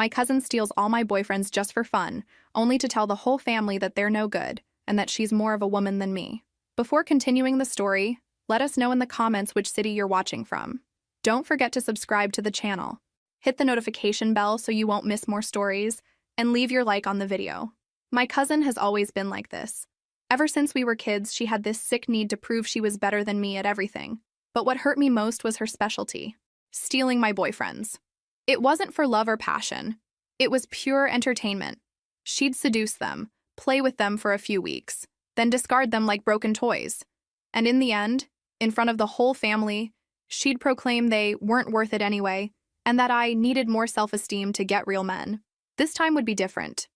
My cousin steals all my boyfriends just for fun, only to tell the whole family that they're no good and that she's more of a woman than me. Before continuing the story, let us know in the comments which city you're watching from. Don't forget to subscribe to the channel. Hit the notification bell so you won't miss more stories, and leave your like on the video. My cousin has always been like this. Ever since we were kids, she had this sick need to prove she was better than me at everything. But what hurt me most was her specialty: stealing my boyfriends. It wasn't for love or passion. It was pure entertainment. She'd seduce them, play with them for a few weeks, then discard them like broken toys. And in the end, in front of the whole family, she'd proclaim they weren't worth it anyway, and that I needed more self-esteem to get real men. This time would be different.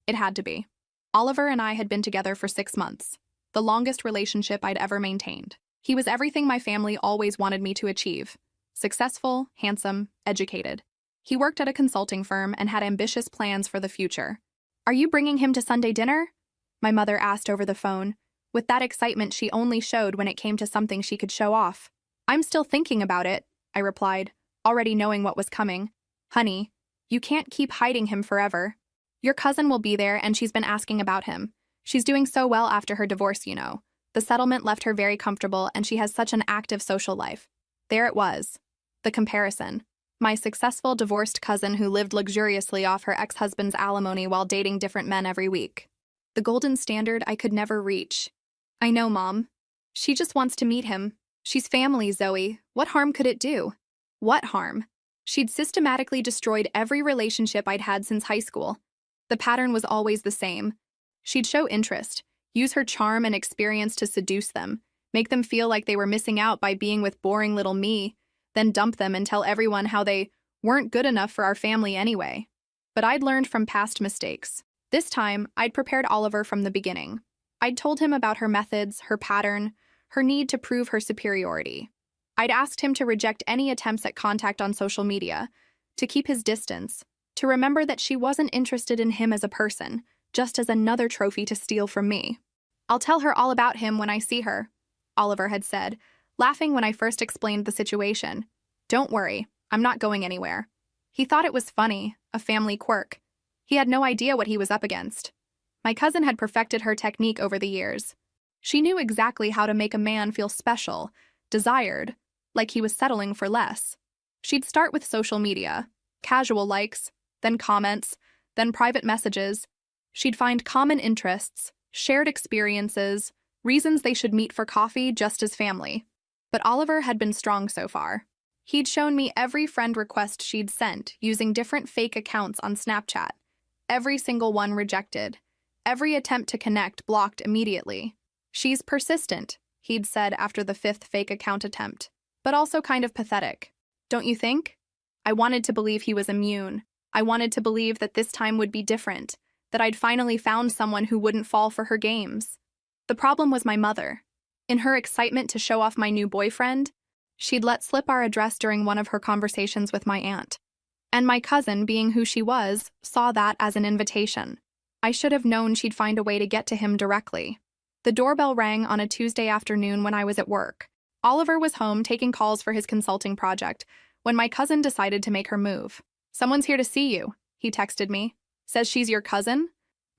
It had to be. Oliver and I had been together for 6 months, the longest relationship I'd ever maintained. He was everything my family always wanted me to achieve: successful, handsome, educated. He worked at a consulting firm and had ambitious plans for the future. "Are you bringing him to Sunday dinner?" my mother asked over the phone, with that excitement she only showed when it came to something she could show off. "I'm still thinking about it," I replied, already knowing what was coming. "Honey, you can't keep hiding him forever. Your cousin will be there and she's been asking about him. She's doing so well after her divorce, you know. The settlement left her very comfortable and she has such an active social life." There it was. The comparison. My successful divorced cousin who lived luxuriously off her ex-husband's alimony while dating different men every week. The golden standard I could never reach. "I know, Mom. She just wants to meet him. She's family, Zoe. What harm could it do?" What harm? She'd systematically destroyed every relationship I'd had since high school. The pattern was always the same. She'd show interest, use her charm and experience to seduce them, make them feel like they were missing out by being with boring little me, then dump them and tell everyone how they weren't good enough for our family anyway. But I'd learned from past mistakes. This time, I'd prepared Oliver from the beginning. I'd told him about her methods, her pattern, her need to prove her superiority. I'd asked him to reject any attempts at contact on social media, to keep his distance, to remember that she wasn't interested in him as a person, just as another trophy to steal from me. "I'll tell her all about him when I see her," Oliver had said, laughing when I first explained the situation. "Don't worry, I'm not going anywhere." He thought it was funny, a family quirk. He had no idea what he was up against. My cousin had perfected her technique over the years. She knew exactly how to make a man feel special, desired, like he was settling for less. She'd start with social media, casual likes, then comments, then private messages. She'd find common interests, shared experiences, reasons they should meet for coffee just as family. But Oliver had been strong so far. He'd shown me every friend request she'd sent using different fake accounts on Snapchat. Every single one rejected. Every attempt to connect blocked immediately. "She's persistent," he'd said after the 5th fake account attempt. But also kind of pathetic. Don't you think? I wanted to believe he was immune. I wanted to believe that this time would be different, that I'd finally found someone who wouldn't fall for her games. The problem was my mother. In her excitement to show off my new boyfriend, she'd let slip our address during one of her conversations with my aunt. And my cousin, being who she was, saw that as an invitation. I should have known she'd find a way to get to him directly. The doorbell rang on a Tuesday afternoon when I was at work. Oliver was home taking calls for his consulting project when my cousin decided to make her move. "Someone's here to see you," he texted me. "Says she's your cousin?"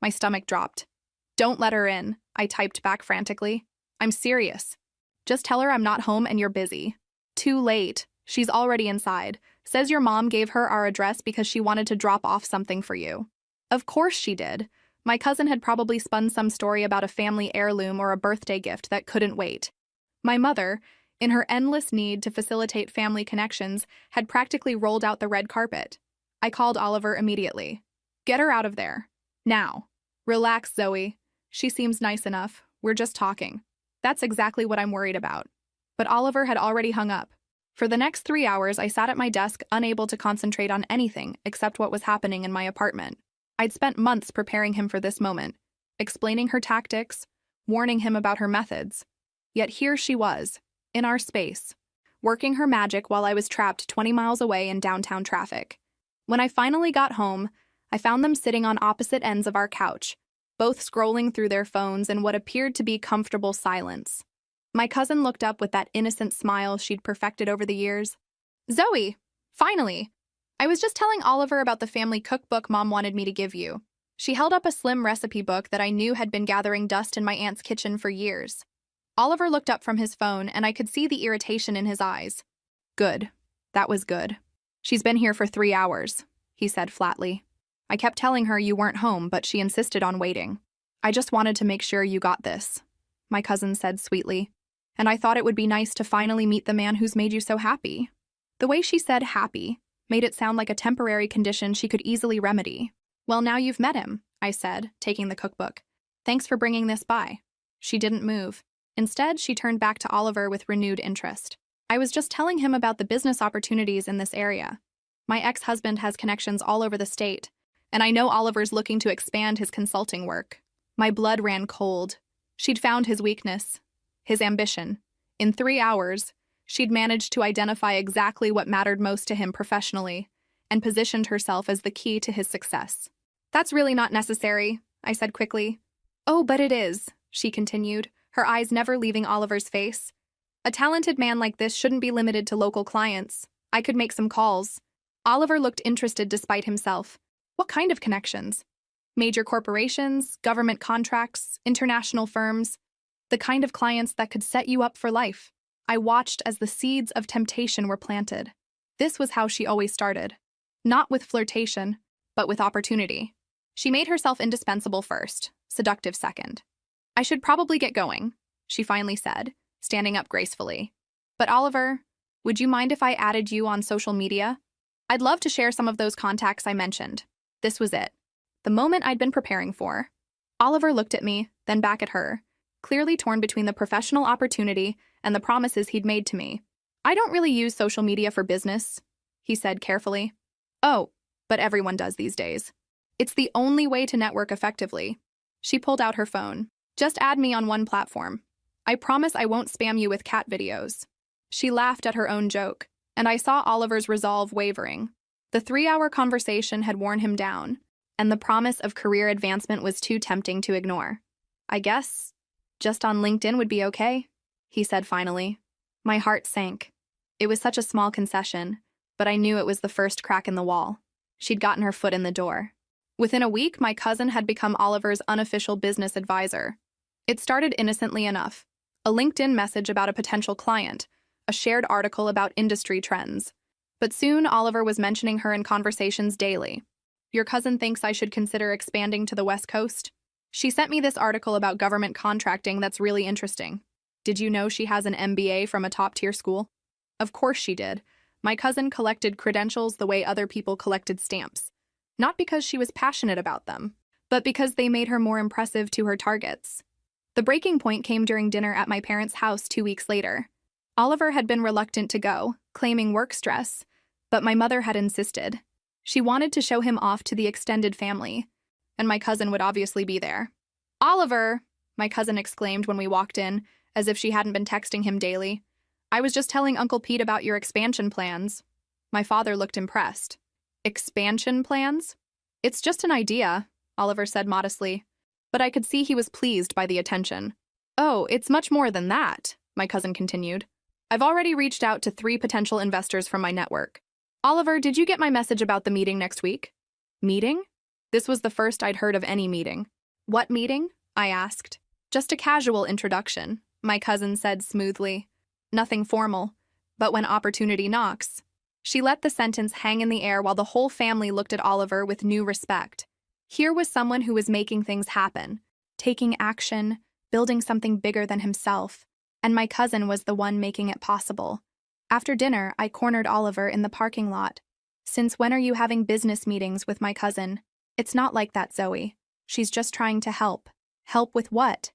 My stomach dropped. "Don't let her in," I typed back frantically. "I'm serious. Just tell her I'm not home and you're busy." Too late. She's already inside. Says your mom gave her our address because she wanted to drop off something for you. Of course she did. My cousin had probably spun some story about a family heirloom or a birthday gift that couldn't wait. My mother, in her endless need to facilitate family connections, had practically rolled out the red carpet. I called Oliver immediately. "Get her out of there. Now." "Relax, Zoe. She seems nice enough. We're just talking." That's exactly what I'm worried about. But Oliver had already hung up. For the next 3 hours, I sat at my desk, unable to concentrate on anything except what was happening in my apartment. I'd spent months preparing him for this moment, explaining her tactics, warning him about her methods. Yet here she was, in our space, working her magic while I was trapped 20 miles away in downtown traffic. When I finally got home, I found them sitting on opposite ends of our couch, both scrolling through their phones in what appeared to be comfortable silence. My cousin looked up with that innocent smile she'd perfected over the years. "Zoe, finally! I was just telling Oliver about the family cookbook Mom wanted me to give you. She held up a slim recipe book that I knew had been gathering dust in my aunt's kitchen for years. Oliver looked up from his phone, and I could see the irritation in his eyes. Good. That was good. She's been here for 3 hours, he said flatly. I kept telling her you weren't home, but she insisted on waiting. I just wanted to make sure you got this, my cousin said sweetly. And I thought it would be nice to finally meet the man who's made you so happy. The way she said happy made it sound like a temporary condition she could easily remedy. Well, now you've met him, I said, taking the cookbook. Thanks for bringing this by. She didn't move. Instead, she turned back to Oliver with renewed interest. I was just telling him about the business opportunities in this area. My ex-husband has connections all over the state, and I know Oliver's looking to expand his consulting work. My blood ran cold. She'd found his weakness, his ambition. In 3 hours, she'd managed to identify exactly what mattered most to him professionally and positioned herself as the key to his success. That's really not necessary, I said quickly. Oh, but it is, she continued, her eyes never leaving Oliver's face. A talented man like this shouldn't be limited to local clients. I could make some calls. Oliver looked interested despite himself. What kind of connections? Major corporations, government contracts, international firms. The kind of clients that could set you up for life. I watched as the seeds of temptation were planted. This was how she always started. Not with flirtation, but with opportunity. She made herself indispensable first, seductive second. I should probably get going, she finally said, standing up gracefully. But Oliver, would you mind if I added you on social media? I'd love to share some of those contacts I mentioned. This was it. The moment I'd been preparing for. Oliver looked at me, then back at her, clearly torn between the professional opportunity and the promises he'd made to me. I don't really use social media for business, he said carefully. Oh, but everyone does these days. It's the only way to network effectively. She pulled out her phone. Just add me on one platform. I promise I won't spam you with cat videos. She laughed at her own joke, and I saw Oliver's resolve wavering. The 3-hour conversation had worn him down, and the promise of career advancement was too tempting to ignore. I guess just on LinkedIn would be okay, he said finally. My heart sank. It was such a small concession, but I knew it was the first crack in the wall. She'd gotten her foot in the door. Within a week, my cousin had become Oliver's unofficial business advisor. It started innocently enough. A LinkedIn message about a potential client, a shared article about industry trends. But soon, Oliver was mentioning her in conversations daily. Your cousin thinks I should consider expanding to the West Coast? She sent me this article about government contracting that's really interesting. Did you know she has an MBA from a top-tier school? Of course she did. My cousin collected credentials the way other people collected stamps. Not because she was passionate about them, but because they made her more impressive to her targets. The breaking point came during dinner at my parents' house 2 weeks later. Oliver had been reluctant to go, claiming work stress, but my mother had insisted. She wanted to show him off to the extended family, and my cousin would obviously be there. Oliver, my cousin exclaimed when we walked in, as if she hadn't been texting him daily. I was just telling Uncle Pete about your expansion plans. My father looked impressed. Expansion plans? It's just an idea, Oliver said modestly, but I could see he was pleased by the attention. Oh, it's much more than that, my cousin continued. I've already reached out to 3 potential investors from my network. Oliver, did you get my message about the meeting next week? Meeting? This was the first I'd heard of any meeting. What meeting? I asked. Just a casual introduction, my cousin said smoothly. Nothing formal, but when opportunity knocks. She let the sentence hang in the air while the whole family looked at Oliver with new respect. Here was someone who was making things happen, taking action, building something bigger than himself, and my cousin was the one making it possible. After dinner, I cornered Oliver in the parking lot. Since when are you having business meetings with my cousin? It's not like that, Zoe. She's just trying to help. Help with what?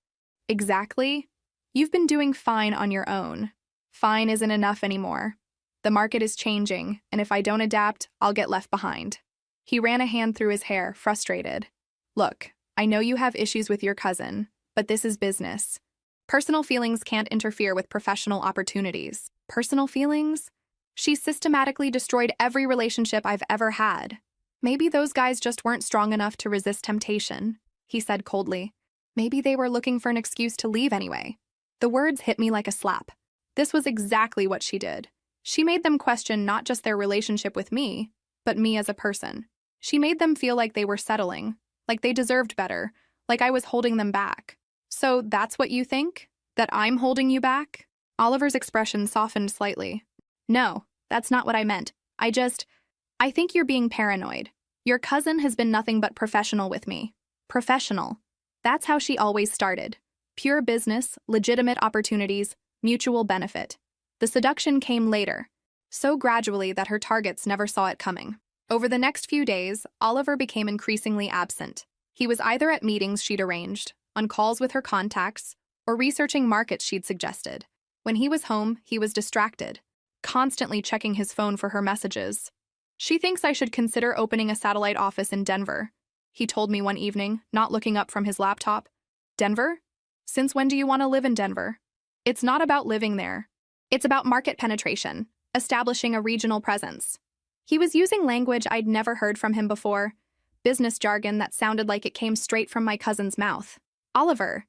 Exactly? You've been doing fine on your own. Fine isn't enough anymore. The market is changing, and if I don't adapt, I'll get left behind. He ran a hand through his hair, frustrated. Look, I know you have issues with your cousin, but this is business. Personal feelings can't interfere with professional opportunities. Personal feelings? She systematically destroyed every relationship I've ever had. Maybe those guys just weren't strong enough to resist temptation, he said coldly. Maybe they were looking for an excuse to leave anyway. The words hit me like a slap. This was exactly what she did. She made them question not just their relationship with me, but me as a person. She made them feel like they were settling, like they deserved better, like I was holding them back. So that's what you think? That I'm holding you back? Oliver's expression softened slightly. No, that's not what I meant. I think you're being paranoid. Your cousin has been nothing but professional with me. Professional. That's how she always started. Pure business, legitimate opportunities, mutual benefit. The seduction came later, so gradually that her targets never saw it coming. Over the next few days, Oliver became increasingly absent. He was either at meetings she'd arranged, on calls with her contacts, or researching markets she'd suggested. When he was home, he was distracted, constantly checking his phone for her messages. She thinks I should consider opening a satellite office in Denver, he told me one evening, not looking up from his laptop. Denver? Since when do you want to live in Denver? It's not about living there. It's about market penetration, establishing a regional presence. He was using language I'd never heard from him before, business jargon that sounded like it came straight from my cousin's mouth. Oliver,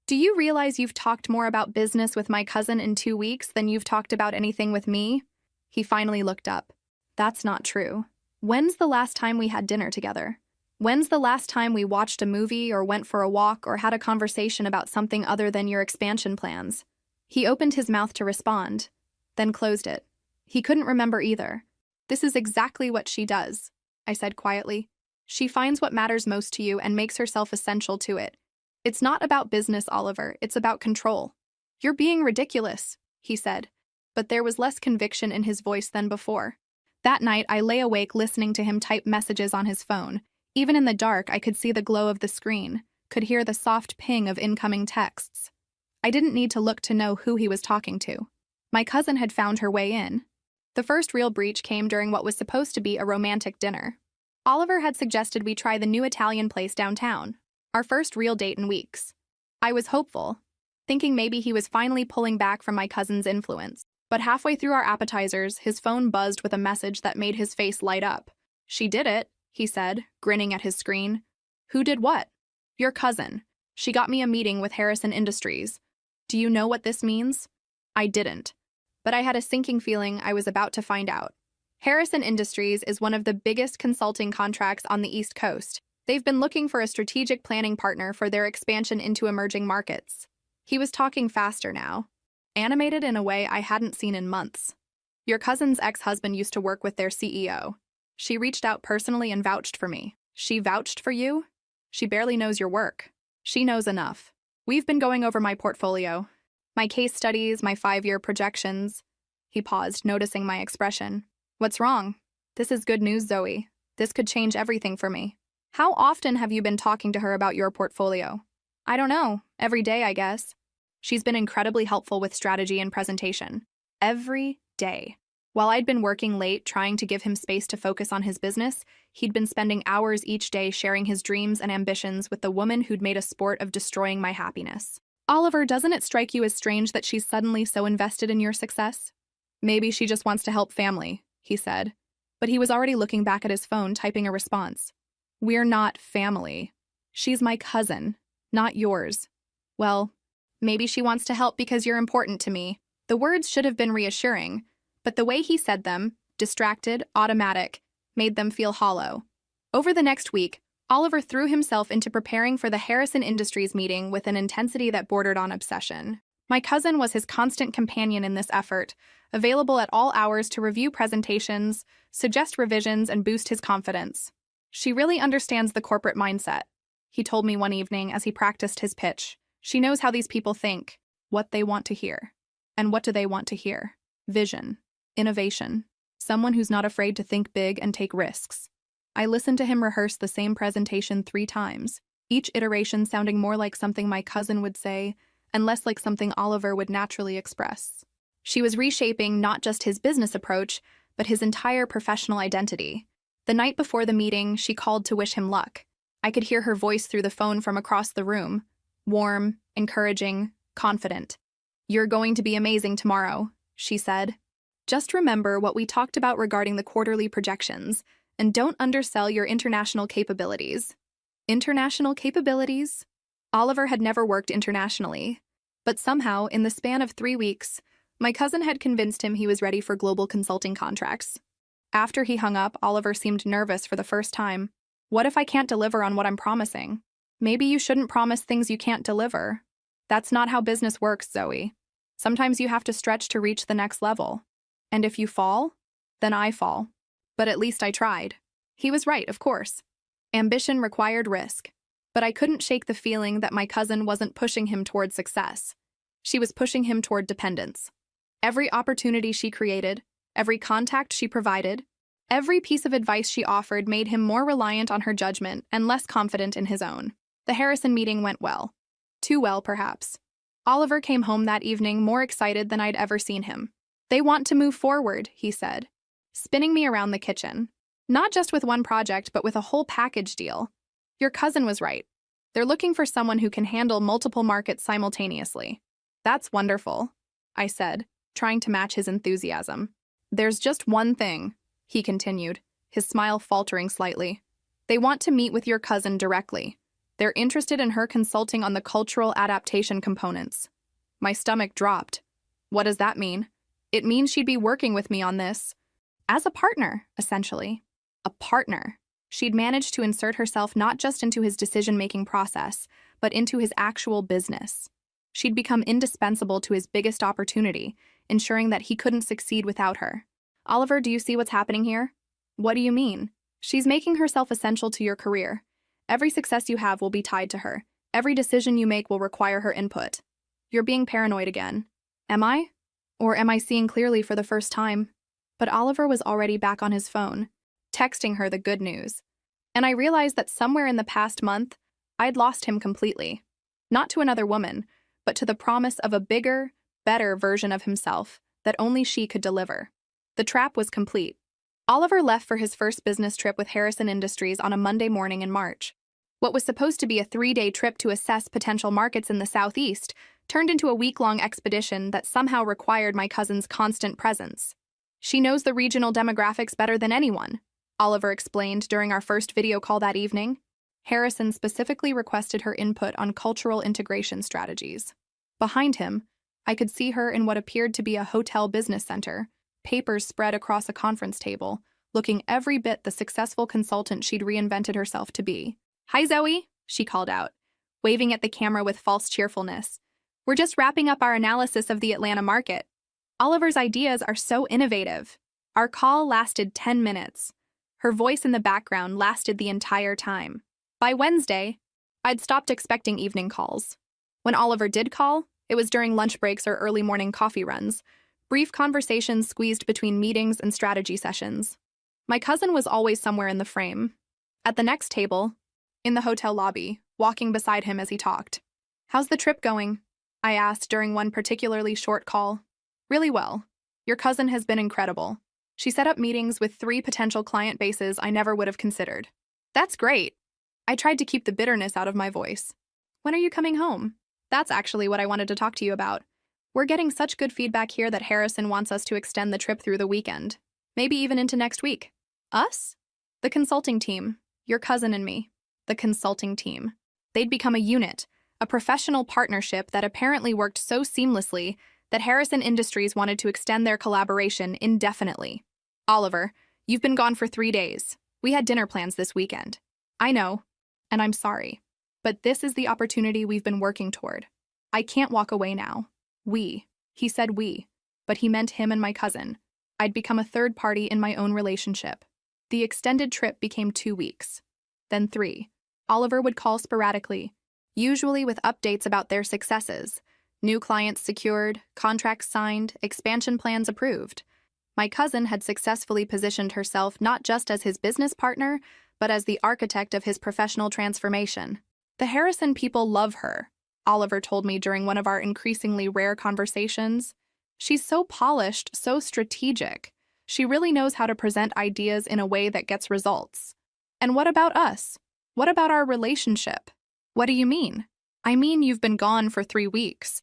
do you realize you've talked more about business with my cousin in 2 weeks than you've talked about anything with me? He finally looked up. That's not true. When's the last time we had dinner together? When's the last time we watched a movie or went for a walk or had a conversation about something other than your expansion plans? He opened his mouth to respond, then closed it. He couldn't remember either. This is exactly what she does, I said quietly. She finds what matters most to you and makes herself essential to it. It's not about business, Oliver. It's about control. You're being ridiculous, he said, but there was less conviction in his voice than before. That night, I lay awake listening to him type messages on his phone. Even in the dark, I could see the glow of the screen, could hear the soft ping of incoming texts. I didn't need to look to know who he was talking to. My cousin had found her way in. The first real breach came during what was supposed to be a romantic dinner. Oliver had suggested we try the new Italian place downtown, our first real date in weeks. I was hopeful, thinking maybe he was finally pulling back from my cousin's influence. But halfway through our appetizers, his phone buzzed with a message that made his face light up. She did it, he said, grinning at his screen. Who did what? Your cousin. She got me a meeting with Harrison Industries. Do you know what this means? I didn't. But I had a sinking feeling I was about to find out. Harrison Industries is one of the biggest consulting contracts on the East Coast. They've been looking for a strategic planning partner for their expansion into emerging markets. He was talking faster now, animated in a way I hadn't seen in months. Your cousin's ex-husband used to work with their CEO. She reached out personally and vouched for me. She vouched for you? She barely knows your work. She knows enough. We've been going over my portfolio, my case studies, my 5-year projections. He paused, noticing my expression. What's wrong? This is good news, Zoe. This could change everything for me. How often have you been talking to her about your portfolio? I don't know. Every day, I guess. She's been incredibly helpful with strategy and presentation. Every day. While I'd been working late trying to give him space to focus on his business, he'd been spending hours each day sharing his dreams and ambitions with the woman who'd made a sport of destroying my happiness. Oliver, doesn't it strike you as strange that she's suddenly so invested in your success? Maybe she just wants to help family, he said. But he was already looking back at his phone, typing a response. We're not family. She's my cousin, not yours. Well, maybe she wants to help because you're important to me. The words should have been reassuring, but the way he said them, distracted, automatic, made them feel hollow. Over the next week, Oliver threw himself into preparing for the Harrison Industries meeting with an intensity that bordered on obsession. My cousin was his constant companion in this effort, available at all hours to review presentations, suggest revisions, and boost his confidence. She really understands the corporate mindset, he told me one evening as he practiced his pitch. She knows how these people think, what they want to hear. And what do they want to hear? Vision, innovation, someone who's not afraid to think big and take risks. I listened to him rehearse the same presentation 3 times, each iteration sounding more like something my cousin would say and less like something Oliver would naturally express. She was reshaping not just his business approach, but his entire professional identity. The night before the meeting, she called to wish him luck. I could hear her voice through the phone from across the room, warm, encouraging, confident. You're going to be amazing tomorrow, she said. Just remember what we talked about regarding the quarterly projections, and don't undersell your international capabilities. International capabilities? Oliver had never worked internationally, but somehow, in the span of 3 weeks, my cousin had convinced him he was ready for global consulting contracts. After he hung up, Oliver seemed nervous for the first time. What if I can't deliver on what I'm promising? Maybe you shouldn't promise things you can't deliver. That's not how business works, Zoe. Sometimes you have to stretch to reach the next level. And if you fall, then I fall. But at least I tried. He was right, of course. Ambition required risk. But I couldn't shake the feeling that my cousin wasn't pushing him toward success. She was pushing him toward dependence. Every opportunity she created, every contact she provided, every piece of advice she offered made him more reliant on her judgment and less confident in his own. The Harrison meeting went well. Too well, perhaps. Oliver came home that evening more excited than I'd ever seen him. They want to move forward, he said, spinning me around the kitchen. Not just with one project, but with a whole package deal. Your cousin was right. They're looking for someone who can handle multiple markets simultaneously. That's wonderful, I said, trying to match his enthusiasm. There's just one thing, he continued, his smile faltering slightly. They want to meet with your cousin directly. They're interested in her consulting on the cultural adaptation components. My stomach dropped. What does that mean? It means she'd be working with me on this. As a partner, essentially. A partner. She'd managed to insert herself not just into his decision-making process, but into his actual business. She'd become indispensable to his biggest opportunity, ensuring that he couldn't succeed without her. Oliver, do you see what's happening here? What do you mean? She's making herself essential to your career. Every success you have will be tied to her. Every decision you make will require her input. You're being paranoid again. Am I? Or am I seeing clearly for the first time? But Oliver was already back on his phone, texting her the good news. And I realized that somewhere in the past month, I'd lost him completely. Not to another woman, but to the promise of a bigger, better version of himself that only she could deliver. The trap was complete. Oliver left for his first business trip with Harrison Industries on a Monday morning in March. What was supposed to be a 3-day trip to assess potential markets in the Southeast turned into a week-long expedition that somehow required my cousin's constant presence. She knows the regional demographics better than anyone, Oliver explained during our first video call that evening. Harrison specifically requested her input on cultural integration strategies. Behind him, I could see her in what appeared to be a hotel business center, papers spread across a conference table, looking every bit the successful consultant she'd reinvented herself to be. "Hi, Zoe," she called out, waving at the camera with false cheerfulness. "We're just wrapping up our analysis of the Atlanta market. Oliver's ideas are so innovative." Our call lasted 10 minutes. Her voice in the background lasted the entire time. By Wednesday, I'd stopped expecting evening calls. When Oliver did call, it was during lunch breaks or early morning coffee runs, brief conversations squeezed between meetings and strategy sessions. My cousin was always somewhere in the frame. At the next table, in the hotel lobby, walking beside him as he talked. "How's the trip going?" I asked during one particularly short call. "Really well. Your cousin has been incredible. She set up meetings with 3 potential client bases I never would have considered." "That's great." I tried to keep the bitterness out of my voice. "When are you coming home?" "That's actually what I wanted to talk to you about. We're getting such good feedback here that Harrison wants us to extend the trip through the weekend, maybe even into next week." "Us?" "The consulting team, your cousin and me." The consulting team. They'd become a unit, a professional partnership that apparently worked so seamlessly that Harrison Industries wanted to extend their collaboration indefinitely. "Oliver, you've been gone for 3 days. We had dinner plans this weekend." "I know, and I'm sorry. But this is the opportunity we've been working toward. I can't walk away now." "We." He said we, but he meant him and my cousin. I'd become a third party in my own relationship. The extended trip became 2 weeks. Then 3. Oliver would call sporadically, usually with updates about their successes. New clients secured, contracts signed, expansion plans approved. My cousin had successfully positioned herself not just as his business partner, but as the architect of his professional transformation. "The Harrison people love her," Oliver told me during one of our increasingly rare conversations. "She's so polished, so strategic. She really knows how to present ideas in a way that gets results." "And what about us? What about our relationship?" "What do you mean?" "I mean you've been gone for 3 weeks.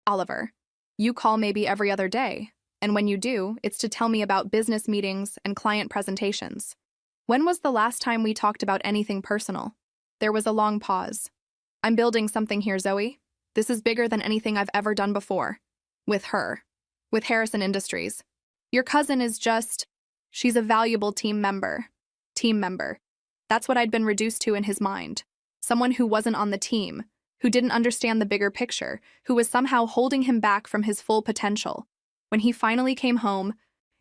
Oliver, you call maybe every other day, and when you do, it's to tell me about business meetings and client presentations. When was the last time we talked about anything personal?" There was a long pause. "I'm building something here, Zoe. This is bigger than anything I've ever done before. With her. With Harrison Industries. Your cousin is just..." She's a valuable team member. Team member. That's what I'd been reduced to in his mind. Someone who wasn't on the team, who didn't understand the bigger picture, who was somehow holding him back from his full potential. When he finally came home,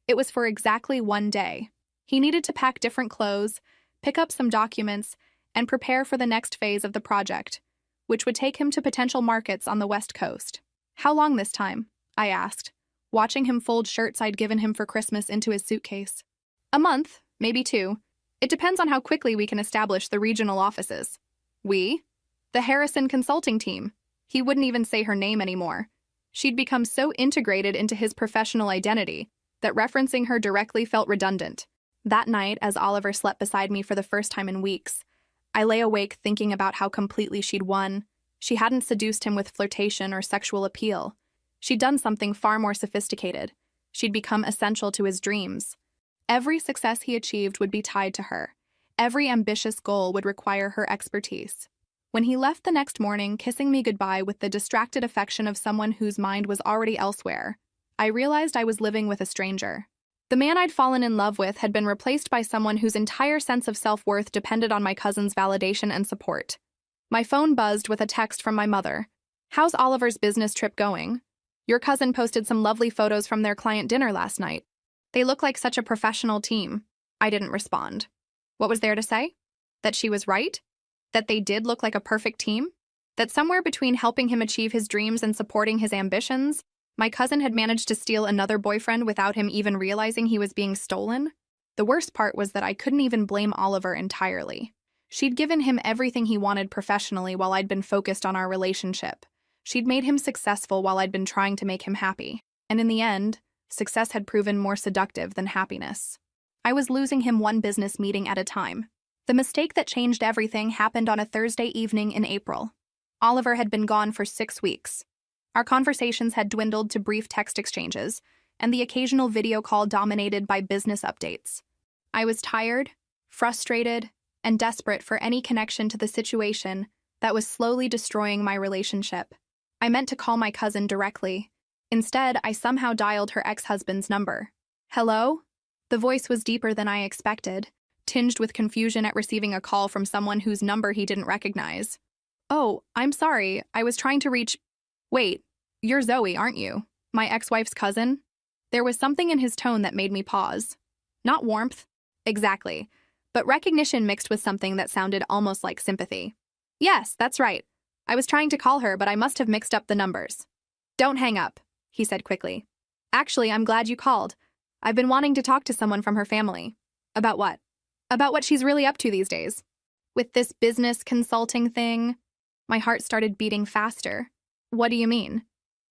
it was for exactly one day. He needed to pack different clothes, pick up some documents, and prepare for the next phase of the project, which would take him to potential markets on the West Coast. How long this time? I asked, watching him fold shirts I'd given him for Christmas into his suitcase. A month, maybe 2. It depends on how quickly we can establish the regional offices. We? The Harrison consulting team. He wouldn't even say her name anymore. She'd become so integrated into his professional identity that referencing her directly felt redundant. That night, as Oliver slept beside me for the first time in weeks, I lay awake thinking about how completely she'd won. She hadn't seduced him with flirtation or sexual appeal. She'd done something far more sophisticated. She'd become essential to his dreams. Every success he achieved would be tied to her. Every ambitious goal would require her expertise. When he left the next morning, kissing me goodbye with the distracted affection of someone whose mind was already elsewhere, I realized I was living with a stranger. The man I'd fallen in love with had been replaced by someone whose entire sense of self-worth depended on my cousin's validation and support. My phone buzzed with a text from my mother. "How's Oliver's business trip going? Your cousin posted some lovely photos from their client dinner last night. They look like such a professional team." I didn't respond. What was there to say? That she was right? That they did look like a perfect team? That somewhere between helping him achieve his dreams and supporting his ambitions, my cousin had managed to steal another boyfriend without him even realizing he was being stolen? The worst part was that I couldn't even blame Oliver entirely. She'd given him everything he wanted professionally while I'd been focused on our relationship. She'd made him successful while I'd been trying to make him happy. And in the end, success had proven more seductive than happiness. I was losing him one business meeting at a time. The mistake that changed everything happened on a Thursday evening in April. Oliver had been gone for 6 weeks. Our conversations had dwindled to brief text exchanges, and the occasional video call dominated by business updates. I was tired, frustrated, and desperate for any connection to the situation that was slowly destroying my relationship. I meant to call my cousin directly. Instead, I somehow dialed her ex-husband's number. "Hello?" The voice was deeper than I expected, tinged with confusion at receiving a call from someone whose number he didn't recognize. "Oh, I'm sorry, I was trying to reach—" "Wait, you're Zoe, aren't you? My ex-wife's cousin?" There was something in his tone that made me pause. Not warmth. Exactly. But recognition mixed with something that sounded almost like sympathy. "Yes, that's right. I was trying to call her, but I must have mixed up the numbers." "Don't hang up," he said quickly. "Actually, I'm glad you called. I've been wanting to talk to someone from her family." "About what?" "About what she's really up to these days. With this business consulting thing." My heart started beating faster. "What do you mean?"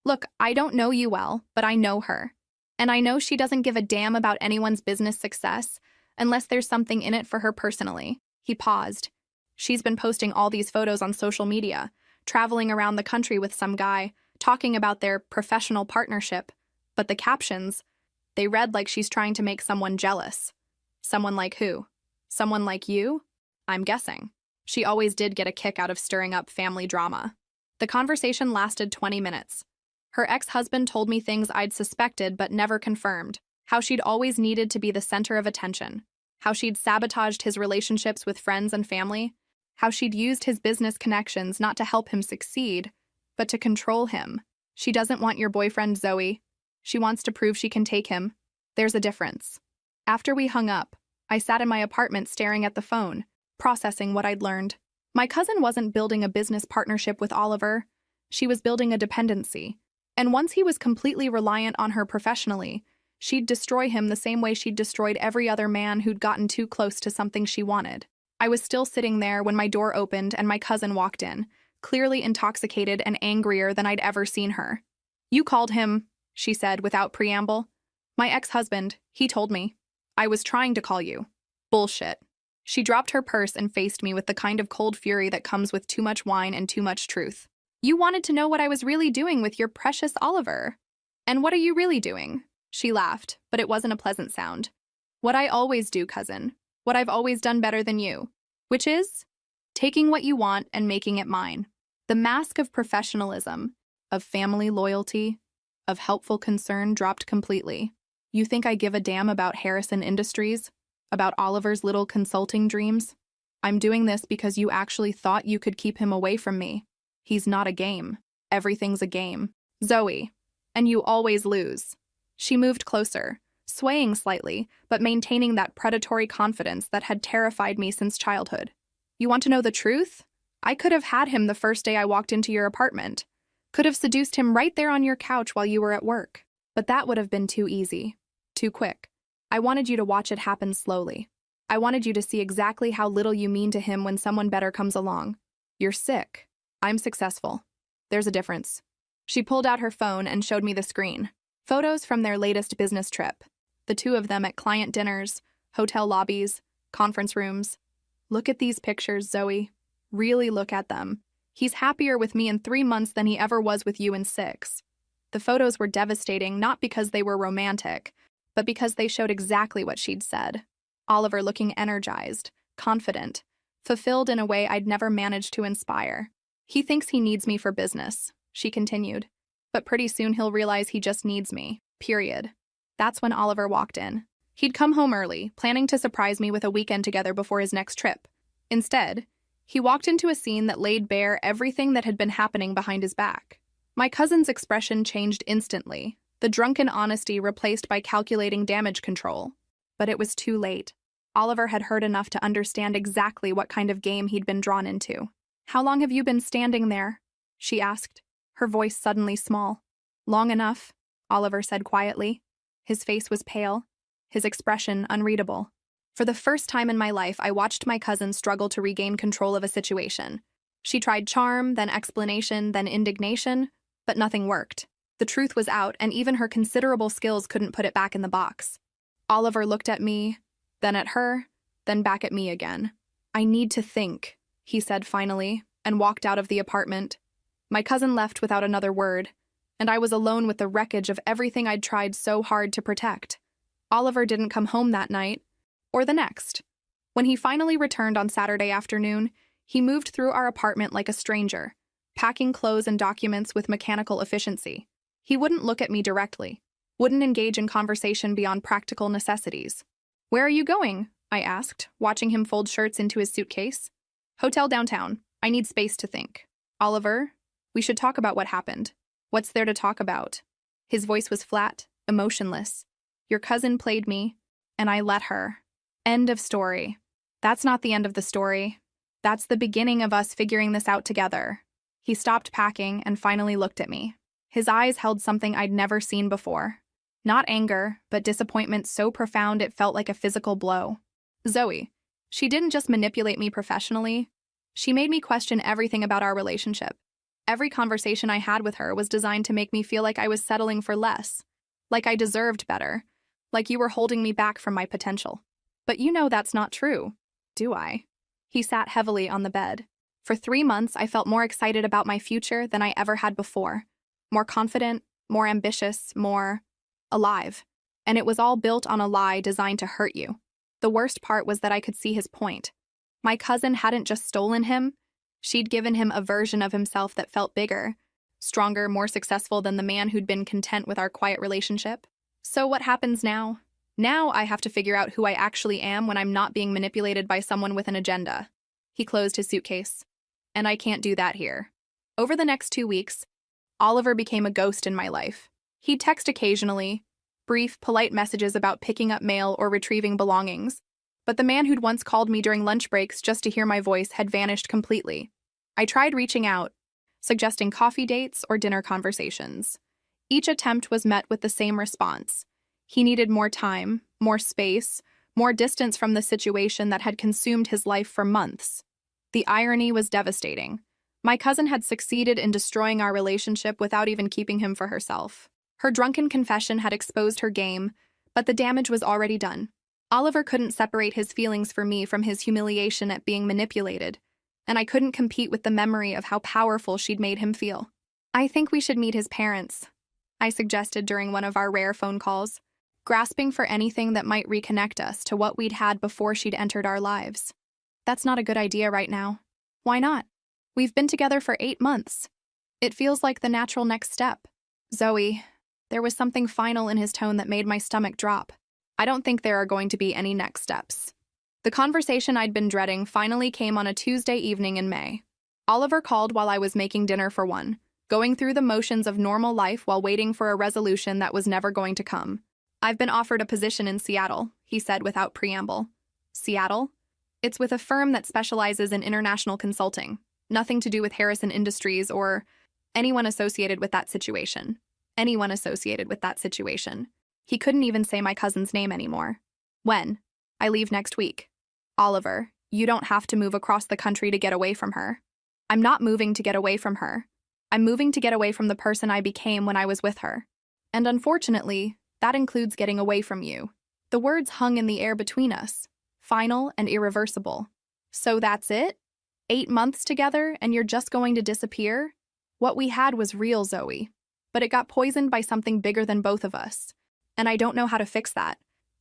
"Look, I don't know you well, but I know her. And I know she doesn't give a damn about anyone's business success unless there's something in it for her personally." He paused. "She's been posting all these photos on social media, traveling around the country with some guy, talking about their professional partnership. But the captions, they read like she's trying to make someone jealous." "Someone like who? Someone like you?" "I'm guessing." She always did get a kick out of stirring up family drama. The conversation lasted 20 minutes. Her ex-husband told me things I'd suspected but never confirmed. How she'd always needed to be the center of attention. How she'd sabotaged his relationships with friends and family. How she'd used his business connections not to help him succeed, but to control him. "She doesn't want your boyfriend, Zoe. She wants to prove she can take him. There's a difference." After we hung up, I sat in my apartment staring at the phone, processing what I'd learned. My cousin wasn't building a business partnership with Oliver. She was building a dependency. And once he was completely reliant on her professionally, she'd destroy him the same way she'd destroyed every other man who'd gotten too close to something she wanted. I was still sitting there when my door opened and my cousin walked in, clearly intoxicated and angrier than I'd ever seen her. "You called him," she said without preamble. "My ex-husband, he told me. I was trying to call you." "Bullshit." She dropped her purse and faced me with the kind of cold fury that comes with too much wine and too much truth. "You wanted to know what I was really doing with your precious Oliver. And what are you really doing?" She laughed, but it wasn't a pleasant sound. "What I always do, cousin. What I've always done better than you. Which is? Taking what you want and making it mine. The mask of professionalism, of family loyalty, of helpful concern dropped completely. You think I give a damn about Harrison Industries? About Oliver's little consulting dreams? I'm doing this because you actually thought you could keep him away from me. He's not a game. Everything's a game. Zoe. And you always lose. She moved closer, swaying slightly, but maintaining that predatory confidence that had terrified me since childhood. You want to know the truth? I could have had him the first day I walked into your apartment. Could have seduced him right there on your couch while you were at work. But that would have been too easy. Too quick. I wanted you to watch it happen slowly. I wanted you to see exactly how little you mean to him when someone better comes along. You're sick. I'm successful. There's a difference. She pulled out her phone and showed me the screen. Photos from their latest business trip. The two of them at client dinners, hotel lobbies, conference rooms. Look at these pictures, Zoe. Really look at them. He's happier with me in 3 months than he ever was with you in 6. The photos were devastating not because they were romantic, but because they showed exactly what she'd said. Oliver looking energized, confident, fulfilled in a way I'd never managed to inspire. He thinks he needs me for business, she continued. But pretty soon he'll realize he just needs me, period. That's when Oliver walked in. He'd come home early, planning to surprise me with a weekend together before his next trip. Instead, he walked into a scene that laid bare everything that had been happening behind his back. My cousin's expression changed instantly, the drunken honesty replaced by calculating damage control. But it was too late. Oliver had heard enough to understand exactly what kind of game he'd been drawn into. "How long have you been standing there?" she asked, her voice suddenly small. "Long enough," Oliver said quietly. His face was pale, his expression unreadable. For the first time in my life, I watched my cousin struggle to regain control of a situation. She tried charm, then explanation, then indignation, but nothing worked. The truth was out, and even her considerable skills couldn't put it back in the box. Oliver looked at me, then at her, then back at me again. "I need to think," he said finally, and walked out of the apartment. My cousin left without another word, and I was alone with the wreckage of everything I'd tried so hard to protect. Oliver didn't come home that night, or the next. When he finally returned on Saturday afternoon, he moved through our apartment like a stranger, packing clothes and documents with mechanical efficiency. He wouldn't look at me directly, wouldn't engage in conversation beyond practical necessities. "Where are you going?" I asked, watching him fold shirts into his suitcase. "Hotel downtown. I need space to think." "Oliver, we should talk about what happened." "What's there to talk about?" His voice was flat, emotionless. "Your cousin played me, and I let her. End of story." "That's not the end of the story. That's the beginning of us figuring this out together." He stopped packing and finally looked at me. His eyes held something I'd never seen before. Not anger, but disappointment so profound it felt like a physical blow. Zoe, she didn't just manipulate me professionally. She made me question everything about our relationship. Every conversation I had with her was designed to make me feel like I was settling for less, like I deserved better, like you were holding me back from my potential. But you know that's not true, do I? He sat heavily on the bed. For 3 months, I felt more excited about my future than I ever had before. More confident, more ambitious, more alive. And it was all built on a lie designed to hurt you. The worst part was that I could see his point. My cousin hadn't just stolen him. She'd given him a version of himself that felt bigger, stronger, more successful than the man who'd been content with our quiet relationship. So what happens now? Now I have to figure out who I actually am when I'm not being manipulated by someone with an agenda. He closed his suitcase. And I can't do that here. Over the next 2 weeks, Oliver became a ghost in my life. He'd text occasionally, brief, polite messages about picking up mail or retrieving belongings. But the man who'd once called me during lunch breaks just to hear my voice had vanished completely. I tried reaching out, suggesting coffee dates or dinner conversations. Each attempt was met with the same response. He needed more time, more space, more distance from the situation that had consumed his life for months. The irony was devastating. My cousin had succeeded in destroying our relationship without even keeping him for herself. Her drunken confession had exposed her game, but the damage was already done. Oliver couldn't separate his feelings for me from his humiliation at being manipulated, and I couldn't compete with the memory of how powerful she'd made him feel. "I think we should meet his parents," I suggested during one of our rare phone calls, grasping for anything that might reconnect us to what we'd had before she'd entered our lives. "That's not a good idea right now." "Why not? We've been together for 8 months. It feels like the natural next step." "Zoe, There was something final in his tone that made my stomach drop. I don't think there are going to be any next steps. The conversation I'd been dreading finally came on a Tuesday evening in May. Oliver called while I was making dinner for one, going through the motions of normal life while waiting for a resolution that was never going to come. "I've been offered a position in Seattle," he said without preamble. "Seattle? It's with a firm that specializes in international consulting. Nothing to do with Harrison Industries or anyone associated with that situation. Anyone associated with that situation." He couldn't even say my cousin's name anymore. "When?" "I leave next week." "Oliver, you don't have to move across the country to get away from her." "I'm not moving to get away from her. I'm moving to get away from the person I became when I was with her. And unfortunately, that includes getting away from you." The words hung in the air between us, final and irreversible. "So that's it? 8 months together and you're just going to disappear?" What we had was real, Zoe. But it got poisoned by something bigger than both of us. And I don't know how to fix that.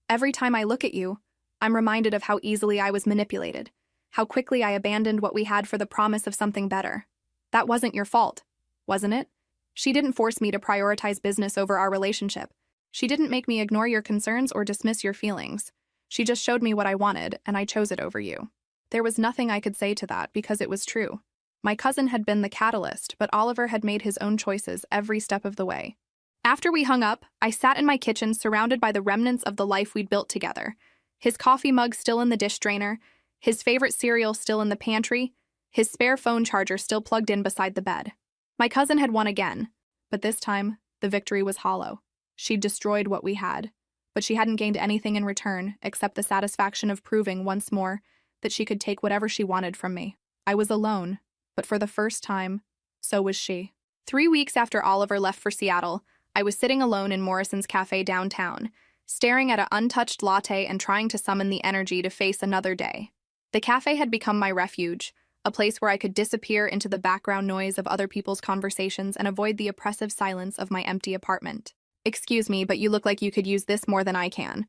Every time I look at you, I'm reminded of how easily I was manipulated, how quickly I abandoned what we had for the promise of something better. That wasn't your fault, wasn't it? She didn't force me to prioritize business over our relationship. She didn't make me ignore your concerns or dismiss your feelings. She just showed me what I wanted, and I chose it over you. There was nothing I could say to that because it was true. My cousin had been the catalyst, but Oliver had made his own choices every step of the way. After we hung up, I sat in my kitchen surrounded by the remnants of the life we'd built together. His coffee mug still in the dish drainer, his favorite cereal still in the pantry, his spare phone charger still plugged in beside the bed. My cousin had won again, but this time, the victory was hollow. She'd destroyed what we had, but she hadn't gained anything in return except the satisfaction of proving once more that she could take whatever she wanted from me. I was alone, but for the first time, so was she. 3 weeks after Oliver left for Seattle, I was sitting alone in Morrison's cafe downtown, staring at an untouched latte and trying to summon the energy to face another day. The cafe had become my refuge, a place where I could disappear into the background noise of other people's conversations and avoid the oppressive silence of my empty apartment. "Excuse me, but you look like you could use this more than I can."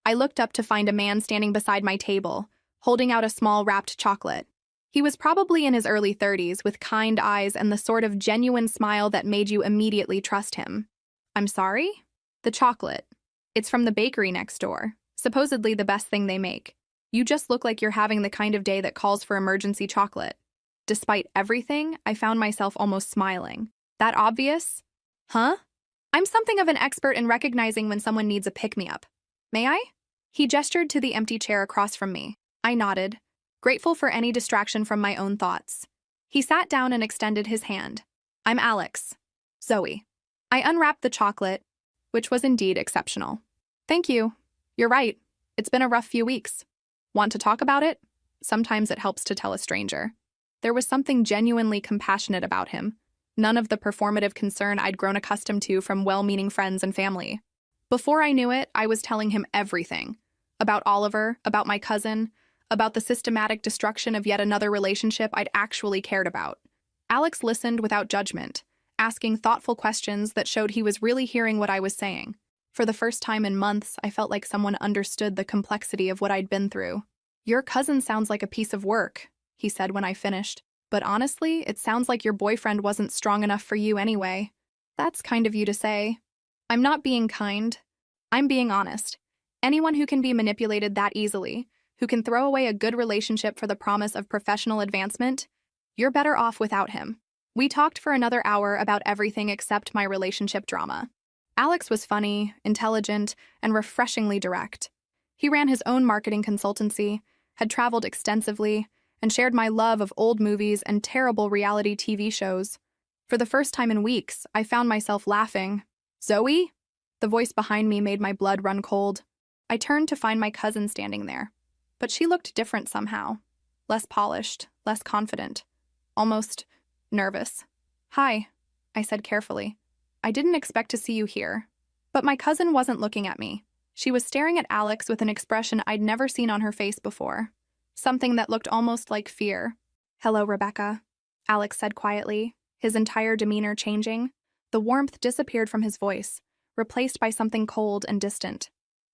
I looked up to find a man standing beside my table, holding out a small wrapped chocolate. He was probably in his early 30s, with kind eyes and the sort of genuine smile that made you immediately trust him. "I'm sorry?" "The chocolate. It's from the bakery next door. Supposedly the best thing they make. You just look like you're having the kind of day that calls for emergency chocolate." Despite everything, I found myself almost smiling. That obvious? Huh? I'm something of an expert in recognizing when someone needs a pick-me-up. "May I?" He gestured to the empty chair across from me. I nodded, grateful for any distraction from my own thoughts. He sat down and extended his hand. "I'm Alex." "Zoe." I unwrapped the chocolate, which was indeed exceptional. "Thank you. You're right. It's been a rough few weeks. Want to talk about it?" Sometimes it helps to tell a stranger. There was something genuinely compassionate about him. None of the performative concern I'd grown accustomed to from well-meaning friends and family. Before I knew it, I was telling him everything. About Oliver, about my cousin, about the systematic destruction of yet another relationship I'd actually cared about. Alex listened without judgment, asking thoughtful questions that showed he was really hearing what I was saying. For the first time in months, I felt like someone understood the complexity of what I'd been through. "Your cousin sounds like a piece of work," he said when I finished. "But honestly, it sounds like your boyfriend wasn't strong enough for you anyway." "That's kind of you to say." "I'm not being kind. I'm being honest. Anyone who can be manipulated that easily, who can throw away a good relationship for the promise of professional advancement, you're better off without him." We talked for another hour about everything except my relationship drama. Alex was funny, intelligent, and refreshingly direct. He ran his own marketing consultancy, had traveled extensively, and shared my love of old movies and terrible reality TV shows. For the first time in weeks, I found myself laughing. "Zoe?" The voice behind me made my blood run cold. I turned to find my cousin standing there, but she looked different somehow. Less polished, less confident, almost nervous. "Hi," I said carefully. "I didn't expect to see you here." But my cousin wasn't looking at me. She was staring at Alex with an expression I'd never seen on her face before. Something that looked almost like fear. "Hello, Rebecca," Alex said quietly, his entire demeanor changing. The warmth disappeared from his voice, replaced by something cold and distant.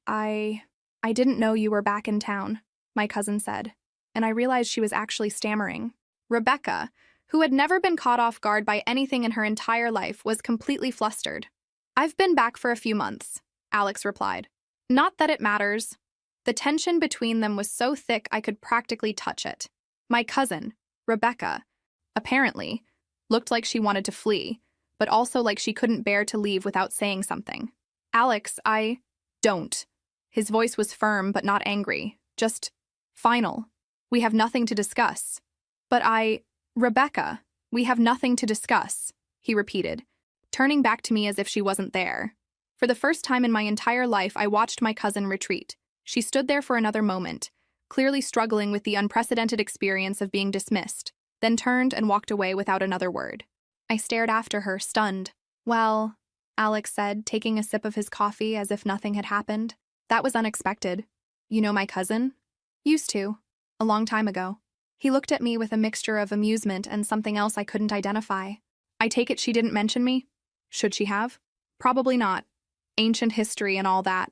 I didn't know you were back in town," my cousin said, and I realized she was actually stammering. Rebecca, who had never been caught off guard by anything in her entire life, was completely flustered. I've been back for a few months, Alex replied. Not that it matters. The tension between them was so thick I could practically touch it. My cousin, Rebecca, apparently, looked like she wanted to flee, but also like she couldn't bear to leave without saying something. Alex, I don't. His voice was firm but not angry, just final. We have nothing to discuss. But Rebecca, we have nothing to discuss, he repeated, turning back to me as if she wasn't there. For the first time in my entire life, I watched my cousin retreat. She stood there for another moment, clearly struggling with the unprecedented experience of being dismissed, then turned and walked away without another word. I stared after her, stunned. Well, Alex said, taking a sip of his coffee as if nothing had happened. That was unexpected. You know my cousin? Used to. A long time ago. He looked at me with a mixture of amusement and something else I couldn't identify. I take it she didn't mention me? Should she have? Probably not. Ancient history and all that.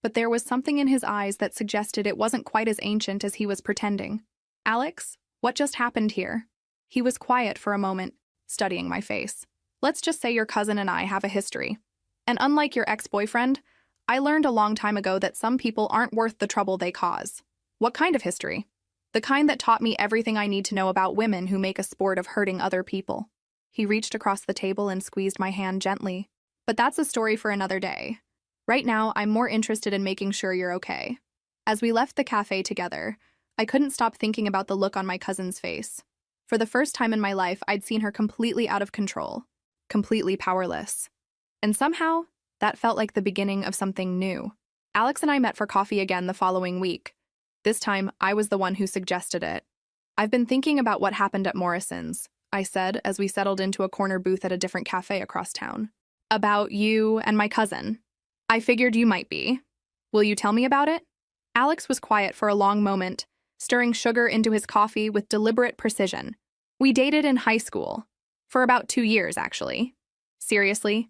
But there was something in his eyes that suggested it wasn't quite as ancient as he was pretending. Alex, what just happened here? He was quiet for a moment, studying my face. Let's just say your cousin and I have a history. And unlike your ex-boyfriend, I learned a long time ago that some people aren't worth the trouble they cause. What kind of history? The kind that taught me everything I need to know about women who make a sport of hurting other people. He reached across the table and squeezed my hand gently. But that's a story for another day. Right now, I'm more interested in making sure you're okay. As we left the cafe together, I couldn't stop thinking about the look on my cousin's face. For the first time in my life, I'd seen her completely out of control, completely powerless. And somehow, that felt like the beginning of something new. Alex and I met for coffee again the following week. This time, I was the one who suggested it. I've been thinking about what happened at Morrison's, I said as we settled into a corner booth at a different cafe across town. About you and my cousin. I figured you might be. Will you tell me about it? Alex was quiet for a long moment, stirring sugar into his coffee with deliberate precision. We dated in high school. For about 2 years, actually. Seriously?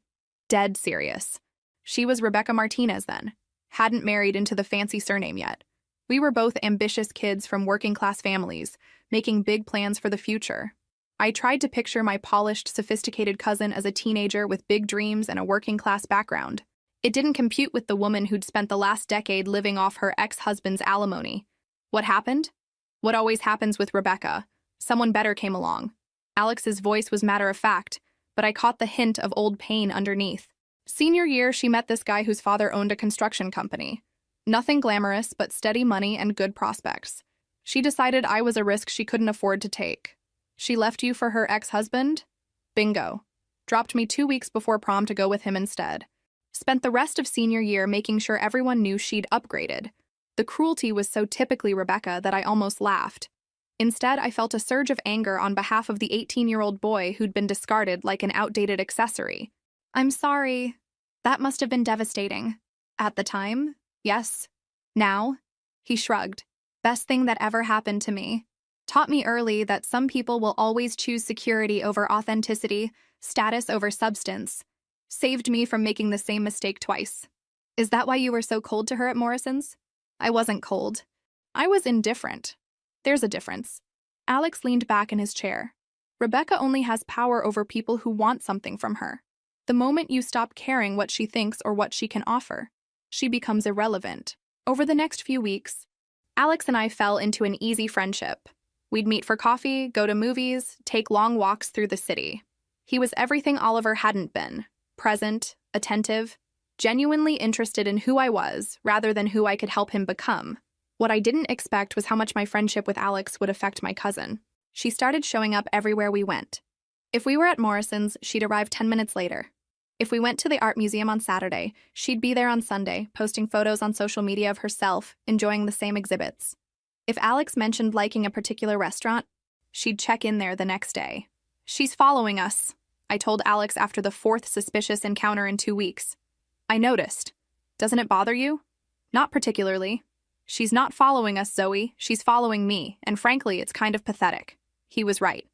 Dead serious. She was Rebecca Martinez then. Hadn't married into the fancy surname yet. We were both ambitious kids from working-class families, making big plans for the future. I tried to picture my polished, sophisticated cousin as a teenager with big dreams and a working-class background. It didn't compute with the woman who'd spent the last decade living off her ex-husband's alimony. What happened? What always happens with Rebecca. Someone better came along. Alex's voice was matter-of-fact, but I caught the hint of old pain underneath. Senior year, she met this guy whose father owned a construction company. Nothing glamorous, but steady money and good prospects. She decided I was a risk she couldn't afford to take. She left you for her ex-husband? Bingo. Dropped me 2 weeks before prom to go with him instead. Spent the rest of senior year making sure everyone knew she'd upgraded. The cruelty was so typically Rebecca that I almost laughed. Instead, I felt a surge of anger on behalf of the 18-year-old boy who'd been discarded like an outdated accessory. I'm sorry. That must have been devastating. At the time, yes. Now? He shrugged. Best thing that ever happened to me. Taught me early that some people will always choose security over authenticity, status over substance. Saved me from making the same mistake twice. Is that why you were so cold to her at Morrison's? I wasn't cold. I was indifferent. There's a difference. Alex leaned back in his chair. Rebecca only has power over people who want something from her. The moment you stop caring what she thinks or what she can offer, she becomes irrelevant. Over the next few weeks, Alex and I fell into an easy friendship. We'd meet for coffee, go to movies, take long walks through the city. He was everything Oliver hadn't been. Present, attentive, genuinely interested in who I was rather than who I could help him become. What I didn't expect was how much my friendship with Alex would affect my cousin. She started showing up everywhere we went. If we were at Morrison's, she'd arrive 10 minutes later. If we went to the art museum on Saturday, she'd be there on Sunday, posting photos on social media of herself, enjoying the same exhibits. If Alex mentioned liking a particular restaurant, she'd check in there the next day. She's following us, I told Alex after the 4th suspicious encounter in 2 weeks. I noticed. Doesn't it bother you? Not particularly. She's not following us, Zoe. She's following me, and frankly, it's kind of pathetic. He was right.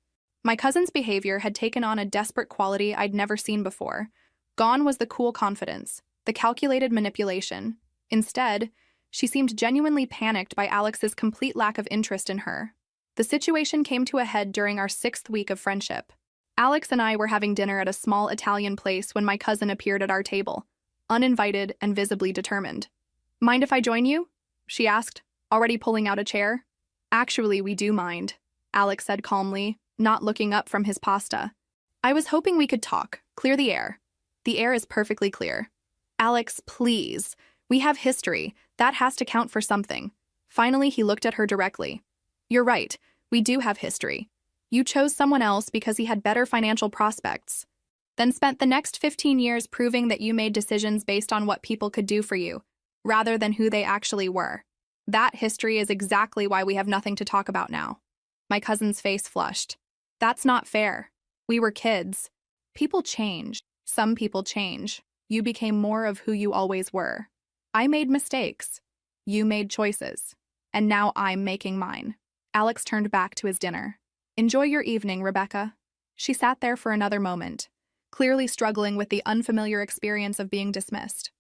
My cousin's behavior had taken on a desperate quality I'd never seen before. Gone was the cool confidence, the calculated manipulation. Instead, she seemed genuinely panicked by Alex's complete lack of interest in her. The situation came to a head during our 6th week of friendship. Alex and I were having dinner at a small Italian place when my cousin appeared at our table, uninvited and visibly determined. "Mind if I join you?" she asked, already pulling out a chair. "Actually, we do mind," Alex said calmly, not looking up from his pasta. "I was hoping we could talk, clear the air." "The air is perfectly clear." "Alex, please. We have history. That has to count for something." Finally, he looked at her directly. "You're right. We do have history. You chose someone else because he had better financial prospects, then spent the next 15 years proving that you made decisions based on what people could do for you, rather than who they actually were. That history is exactly why we have nothing to talk about now." My cousin's face flushed. "That's not fair. We were kids. People change. Some people change. You became more of who you always were. I made mistakes. You made choices. And now I'm making mine." Alex turned back to his dinner. "Enjoy your evening, Rebecca." She sat there for another moment, clearly struggling with the unfamiliar experience of being dismissed.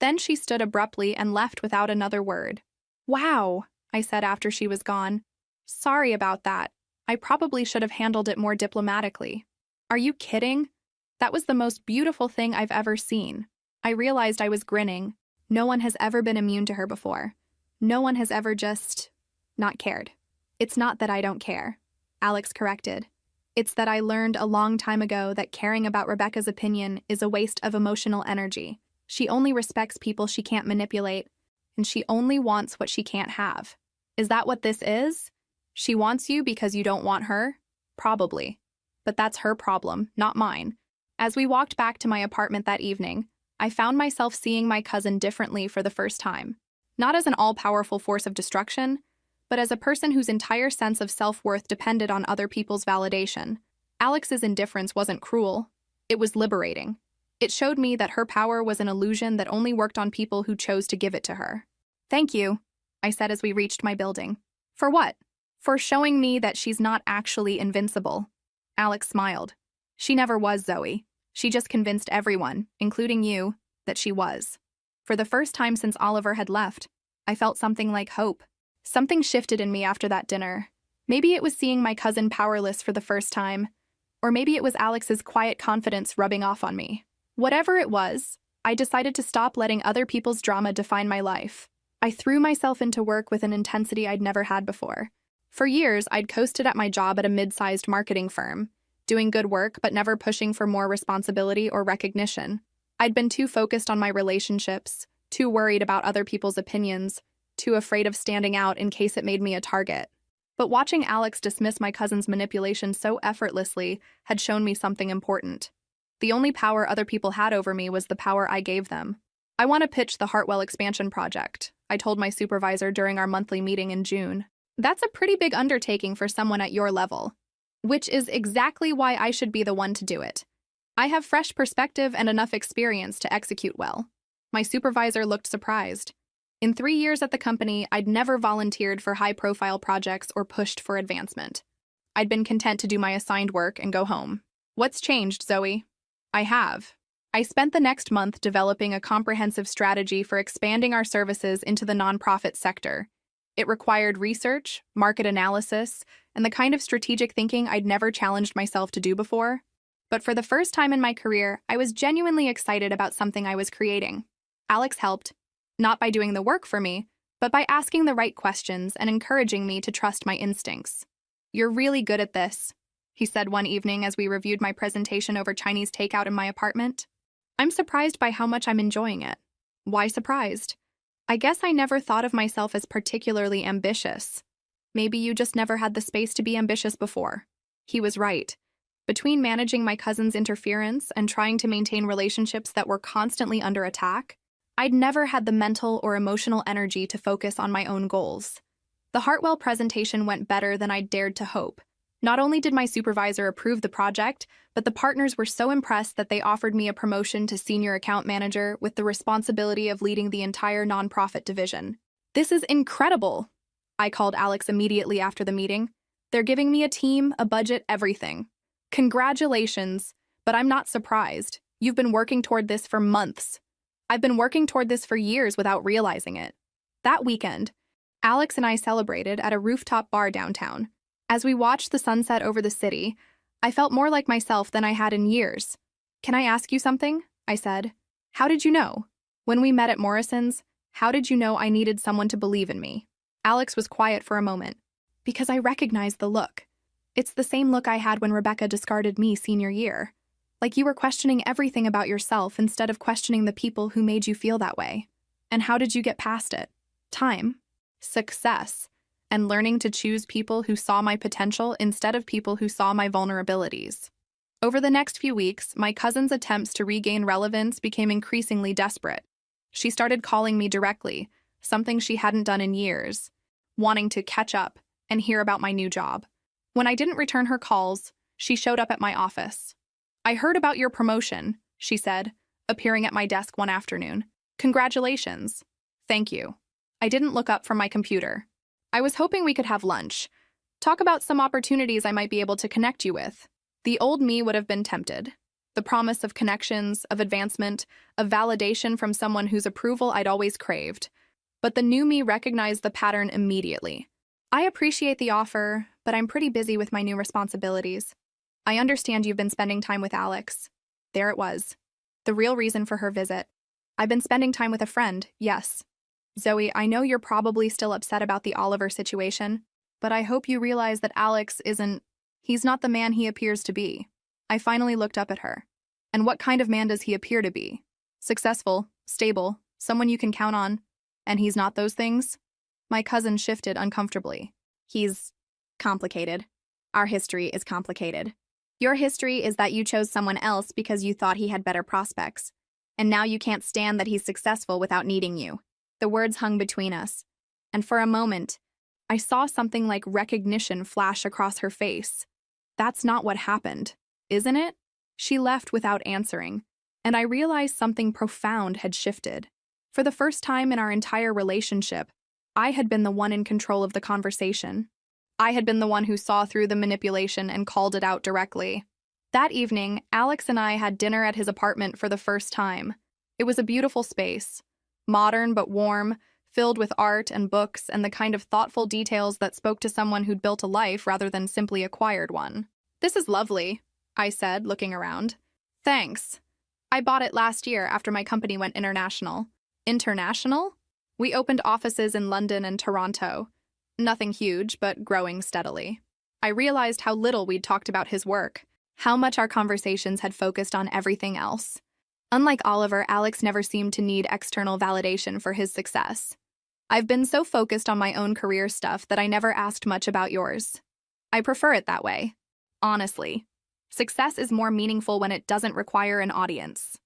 Then she stood abruptly and left without another word. "Wow," I said after she was gone. "Sorry about that. I probably should have handled it more diplomatically." "Are you kidding? That was the most beautiful thing I've ever seen." I realized I was grinning. No one has ever been immune to her before. No one has ever just not cared. "It's not that I don't care," Alex corrected. "It's that I learned a long time ago that caring about Rebecca's opinion is a waste of emotional energy. She only respects people she can't manipulate, and she only wants what she can't have." Is that what this is? She wants you because you don't want her? Probably. But that's her problem, not mine. As we walked back to my apartment that evening, I found myself seeing my cousin differently for the first time. Not as an all-powerful force of destruction, but as a person whose entire sense of self-worth depended on other people's validation. Alex's indifference wasn't cruel. It was liberating. It showed me that her power was an illusion that only worked on people who chose to give it to her. "Thank you," I said as we reached my building. "For what?" "For showing me that she's not actually invincible." Alex smiled. "She never was, Zoe. She just convinced everyone, including you, that she was." For the first time since Oliver had left, I felt something like hope. Something shifted in me after that dinner. Maybe it was seeing my cousin powerless for the first time, or maybe it was Alex's quiet confidence rubbing off on me. Whatever it was, I decided to stop letting other people's drama define my life. I threw myself into work with an intensity I'd never had before. For years, I'd coasted at my job at a mid-sized marketing firm, doing good work but never pushing for more responsibility or recognition. I'd been too focused on my relationships, too worried about other people's opinions, too afraid of standing out in case it made me a target. But watching Alex dismiss my cousin's manipulation so effortlessly had shown me something important. The only power other people had over me was the power I gave them. "I want to pitch the Hartwell expansion project," I told my supervisor during our monthly meeting in June. "That's a pretty big undertaking for someone at your level." "Which is exactly why I should be the one to do it. I have fresh perspective and enough experience to execute well." My supervisor looked surprised. In 3 years at the company, I'd never volunteered for high-profile projects or pushed for advancement. I'd been content to do my assigned work and go home. "What's changed, Zoe?" "I have. I spent the next month developing a comprehensive strategy for expanding our services into the nonprofit sector. It required research, market analysis, and the kind of strategic thinking I'd never challenged myself to do before. But for the first time in my career, I was genuinely excited about something I was creating. Alex helped, not by doing the work for me, but by asking the right questions and encouraging me to trust my instincts. "You're really good at this," he said one evening as we reviewed my presentation over Chinese takeout in my apartment. "I'm surprised by how much I'm enjoying it." "Why surprised?" "I guess I never thought of myself as particularly ambitious." "Maybe you just never had the space to be ambitious before." He was right. Between managing my cousin's interference and trying to maintain relationships that were constantly under attack, I'd never had the mental or emotional energy to focus on my own goals. The Hartwell presentation went better than I'd dared to hope. Not only did my supervisor approve the project, but the partners were so impressed that they offered me a promotion to senior account manager with the responsibility of leading the entire nonprofit division. "This is incredible," I called Alex immediately after the meeting. "They're giving me a team, a budget, everything." "Congratulations, but I'm not surprised. You've been working toward this for months." "I've been working toward this for years without realizing it." That weekend, Alex and I celebrated at a rooftop bar downtown. As we watched the sunset over the city, I felt more like myself than I had in years. "Can I ask you something?" I said. "How did you know? When we met at Morrison's, how did you know I needed someone to believe in me?" Alex was quiet for a moment. "Because I recognized the look. It's the same look I had when Rebecca discarded me senior year. Like you were questioning everything about yourself instead of questioning the people who made you feel that way. And how did you get past it? Time, success, and learning to choose people who saw my potential instead of people who saw my vulnerabilities." Over the next few weeks, my cousin's attempts to regain relevance became increasingly desperate. She started calling me directly, something she hadn't done in years, wanting to catch up and hear about my new job. When I didn't return her calls, she showed up at my office. "I heard about your promotion," she said, appearing at my desk one afternoon. "Congratulations." "Thank you." I didn't look up from my computer. "I was hoping we could have lunch. Talk about some opportunities I might be able to connect you with." The old me would have been tempted. The promise of connections, of advancement, of validation from someone whose approval I'd always craved. But the new me recognized the pattern immediately. "I appreciate the offer, but I'm pretty busy with my new responsibilities. I understand you've been spending time with Alex." There it was. The real reason for her visit. "I've been spending time with a friend, yes. Zoe, I know you're probably still upset about the Oliver situation, but I hope you realize that Alex he's not the man he appears to be." I finally looked up at her. "And what kind of man does he appear to be? Successful, stable, someone you can count on, and he's not those things?" My cousin shifted uncomfortably. "He's complicated. Our history is complicated. Your history is that you chose someone else because you thought he had better prospects, and now you can't stand that he's successful without needing you." The words hung between us, and for a moment, I saw something like recognition flash across her face. "That's not what happened, isn't it?" She left without answering, and I realized something profound had shifted. For the first time in our entire relationship, I had been the one in control of the conversation. I had been the one who saw through the manipulation and called it out directly. That evening, Alex and I had dinner at his apartment for the first time. It was a beautiful space, modern but warm, filled with art and books and the kind of thoughtful details that spoke to someone who'd built a life rather than simply acquired one. "This is lovely," I said, looking around. "Thanks. I bought it last year after my company went international." International? We opened offices in London and Toronto. Nothing huge, but growing steadily. I realized how little we'd talked about his work, how much our conversations had focused on everything else. Unlike Oliver, Alex never seemed to need external validation for his success. "I've been so focused on my own career stuff that I never asked much about yours. I prefer it that way. Honestly. Success is more meaningful when it doesn't require an audience."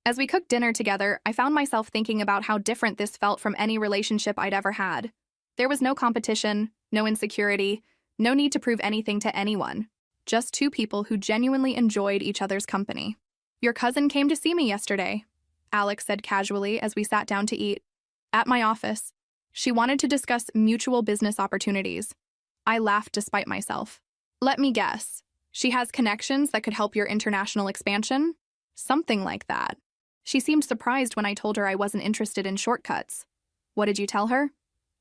As we cooked dinner together, I found myself thinking about how different this felt from any relationship I'd ever had. There was no competition, no insecurity, no need to prove anything to anyone. Just two people who genuinely enjoyed each other's company. "Your cousin came to see me yesterday," Alex said casually as we sat down to eat. "At my office. She wanted to discuss mutual business opportunities." I laughed despite myself. "Let me guess. She has connections that could help your international expansion?" "Something like that." She seemed surprised when I told her I wasn't interested in shortcuts. "What did you tell her?"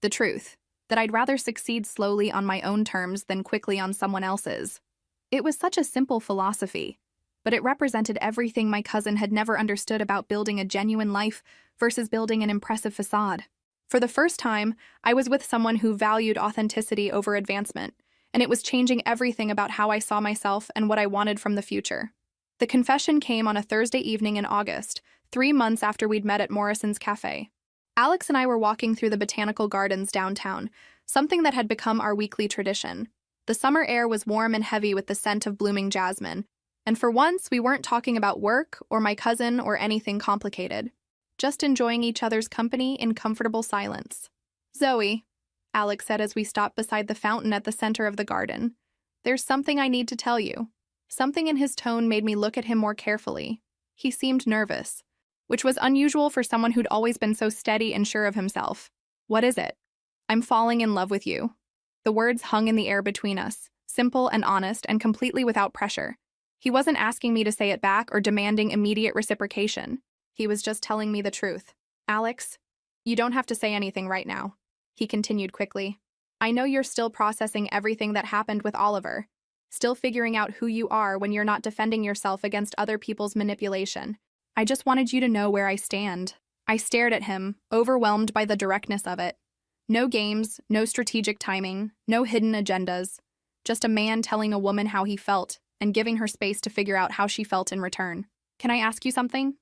"The truth. That I'd rather succeed slowly on my own terms than quickly on someone else's." It was such a simple philosophy, but it represented everything my cousin had never understood about building a genuine life versus building an impressive facade. For the first time, I was with someone who valued authenticity over advancement, and it was changing everything about how I saw myself and what I wanted from the future. The confession came on a Thursday evening in August, 3 months after we'd met at Morrison's Cafe. Alex and I were walking through the botanical gardens downtown, something that had become our weekly tradition. The summer air was warm and heavy with the scent of blooming jasmine, and for once we weren't talking about work or my cousin or anything complicated, just enjoying each other's company in comfortable silence. "Zoe," Alex said as we stopped beside the fountain at the center of the garden, "there's something I need to tell you." Something in his tone made me look at him more carefully. He seemed nervous, which was unusual for someone who'd always been so steady and sure of himself. "What is it?" "I'm falling in love with you." The words hung in the air between us, simple and honest and completely without pressure. He wasn't asking me to say it back or demanding immediate reciprocation. He was just telling me the truth. "Alex, you don't have to say anything right now," he continued quickly. "I know you're still processing everything that happened with Oliver. still figuring out who you are when you're not defending yourself against other people's manipulation. I just wanted you to know where I stand. I stared at him, overwhelmed by the directness of it. No games, no strategic timing, no hidden agendas. Just a man telling a woman how he felt and giving her space to figure out how she felt in return. Can I ask you something?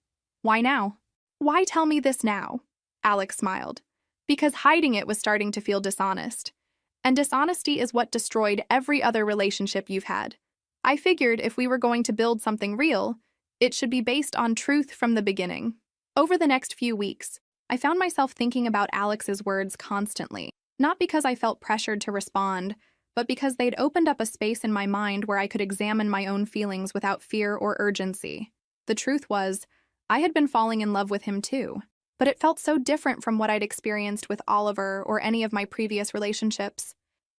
Why now? Why tell me this now? Alex smiled. Because hiding it was starting to feel dishonest. And dishonesty is what destroyed every other relationship you've had. I figured if we were going to build something real, it should be based on truth from the beginning. Over the next few weeks, I found myself thinking about Alex's words constantly, not because I felt pressured to respond, but because they'd opened up a space in my mind where I could examine my own feelings without fear or urgency. The truth was, I had been falling in love with him too, but it felt so different from what I'd experienced with Oliver or any of my previous relationships.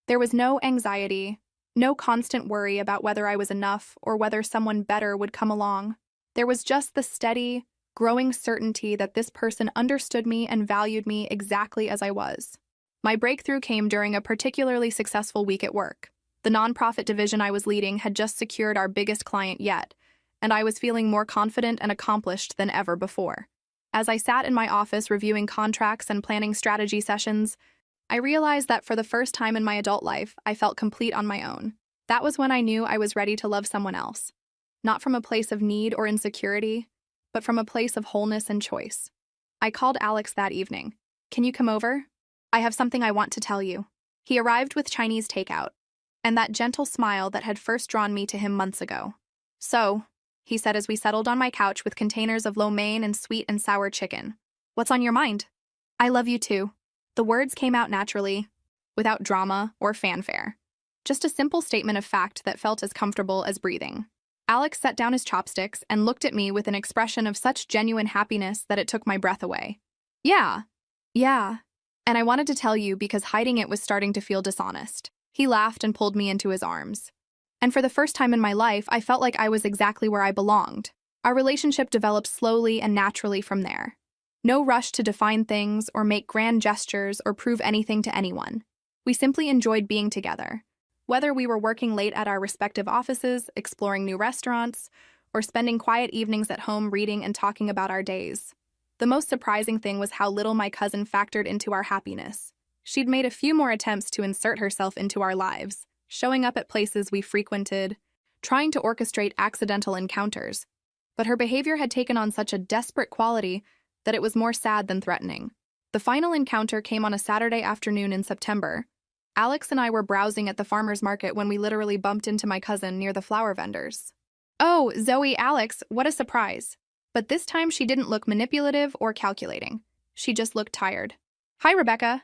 There was no anxiety, no constant worry about whether I was enough or whether someone better would come along. There was just the steady, growing certainty that this person understood me and valued me exactly as I was. My breakthrough came during a particularly successful week at work. The nonprofit division I was leading had just secured our biggest client yet, and I was feeling more confident and accomplished than ever before. As I sat in my office reviewing contracts and planning strategy sessions, I realized that for the first time in my adult life, I felt complete on my own. That was when I knew I was ready to love someone else. Not from a place of need or insecurity, but from a place of wholeness and choice. I called Alex that evening. Can you come over? I have something I want to tell you. He arrived with Chinese takeout, and that gentle smile that had first drawn me to him months ago. So, he said as we settled on my couch with containers of lo mein and sweet and sour chicken. What's on your mind? I love you too. The words came out naturally, without drama or fanfare. Just a simple statement of fact that felt as comfortable as breathing. Alex set down his chopsticks and looked at me with an expression of such genuine happiness that it took my breath away. Yeah. And I wanted to tell you because hiding it was starting to feel dishonest. He laughed and pulled me into his arms. And for the first time in my life, I felt like I was exactly where I belonged. Our relationship developed slowly and naturally from there. No rush to define things or make grand gestures or prove anything to anyone. We simply enjoyed being together. Whether we were working late at our respective offices, exploring new restaurants, or spending quiet evenings at home reading and talking about our days. The most surprising thing was how little my cousin factored into our happiness. She'd made a few more attempts to insert herself into our lives, showing up at places we frequented, trying to orchestrate accidental encounters. But her behavior had taken on such a desperate quality that it was more sad than threatening. The final encounter came on a Saturday afternoon in September. Alex and I were browsing at the farmer's market when we literally bumped into my cousin near the flower vendors. Oh, Zoe, Alex, what a surprise. But this time she didn't look manipulative or calculating. She just looked tired. Hi, Rebecca,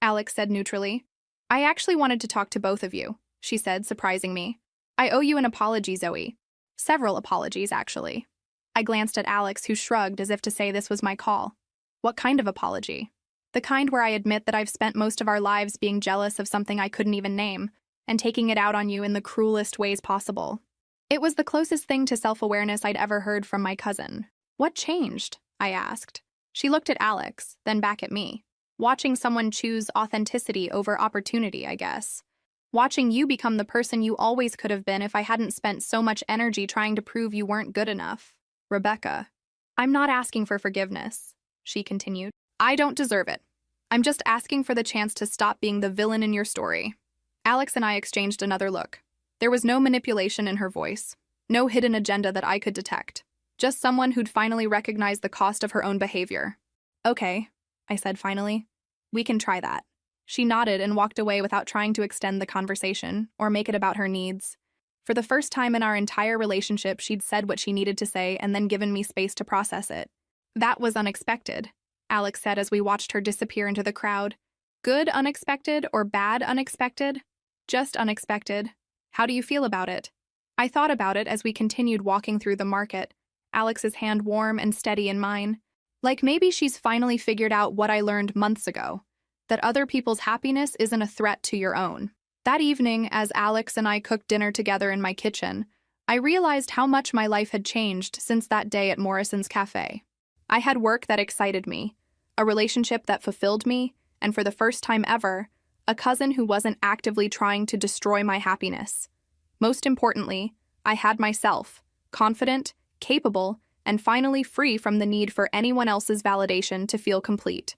Alex said neutrally. I actually wanted to talk to both of you, she said, surprising me. I owe you an apology, Zoe. Several apologies, actually. I glanced at Alex, who shrugged as if to say this was my call. What kind of apology? The kind where I admit that I've spent most of our lives being jealous of something I couldn't even name, and taking it out on you in the cruelest ways possible. It was the closest thing to self-awareness I'd ever heard from my cousin. What changed? I asked. She looked at Alex, then back at me. Watching someone choose authenticity over opportunity, I guess. Watching you become the person you always could have been if I hadn't spent so much energy trying to prove you weren't good enough. Rebecca. I'm not asking for forgiveness, she continued. I don't deserve it. I'm just asking for the chance to stop being the villain in your story. Alex and I exchanged another look. There was no manipulation in her voice, no hidden agenda that I could detect. Just someone who'd finally recognized the cost of her own behavior. Okay, I said finally. We can try that. She nodded and walked away without trying to extend the conversation or make it about her needs. For the first time in our entire relationship, she'd said what she needed to say and then given me space to process it. That was unexpected, Alex said as we watched her disappear into the crowd. Good unexpected or bad unexpected? Just unexpected. How do you feel about it? I thought about it as we continued walking through the market, Alex's hand warm and steady in mine. Like maybe she's finally figured out what I learned months ago, that other people's happiness isn't a threat to your own. That evening, as Alex and I cooked dinner together in my kitchen, I realized how much my life had changed since that day at Morrison's Cafe. I had work that excited me, a relationship that fulfilled me, and for the first time ever, a cousin who wasn't actively trying to destroy my happiness. Most importantly, I had myself, confident, capable, and finally free from the need for anyone else's validation to feel complete.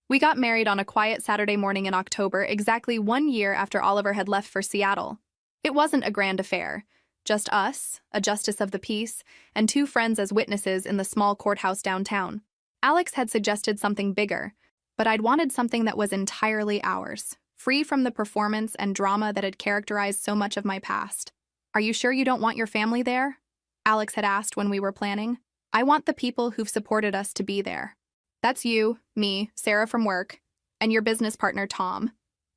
We got married on a quiet Saturday morning in October, exactly 1 year after Oliver had left for Seattle. It wasn't a grand affair, just us, a justice of the peace, and 2 friends as witnesses in the small courthouse downtown. Alex had suggested something bigger, but I'd wanted something that was entirely ours, free from the performance and drama that had characterized so much of my past. "Are you sure you don't want your family there?" Alex had asked when we were planning. "I want the people who've supported us to be there. That's you, me, Sarah from work, and your business partner, Tom.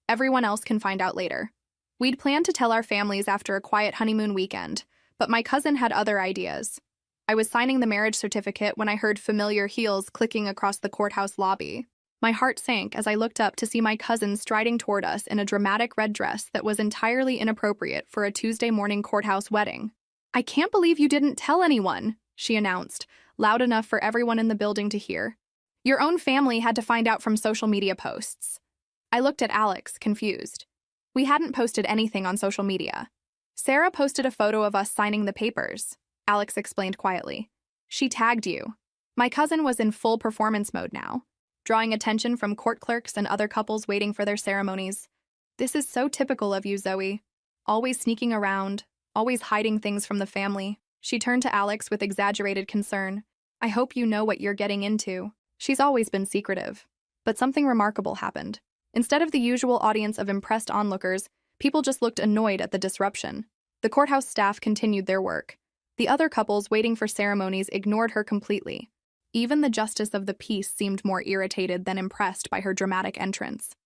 Everyone else can find out later." We'd planned to tell our families after a quiet honeymoon weekend, but my cousin had other ideas. I was signing the marriage certificate when I heard familiar heels clicking across the courthouse lobby. My heart sank as I looked up to see my cousin striding toward us in a dramatic red dress that was entirely inappropriate for a Tuesday morning courthouse wedding. "I can't believe you didn't tell anyone," she announced, loud enough for everyone in the building to hear. "Your own family had to find out from social media posts." I looked at Alex, confused. We hadn't posted anything on social media. "Sarah posted a photo of us signing the papers," Alex explained quietly. "She tagged you." My cousin was in full performance mode now, drawing attention from court clerks and other couples waiting for their ceremonies. "This is so typical of you, Zoe. Always sneaking around, always hiding things from the family." She turned to Alex with exaggerated concern. "I hope you know what you're getting into." She's always been secretive. But something remarkable happened. Instead of the usual audience of impressed onlookers, people just looked annoyed at the disruption. The courthouse staff continued their work. The other couples waiting for ceremonies ignored her completely. Even the justice of the peace seemed more irritated than impressed by her dramatic entrance.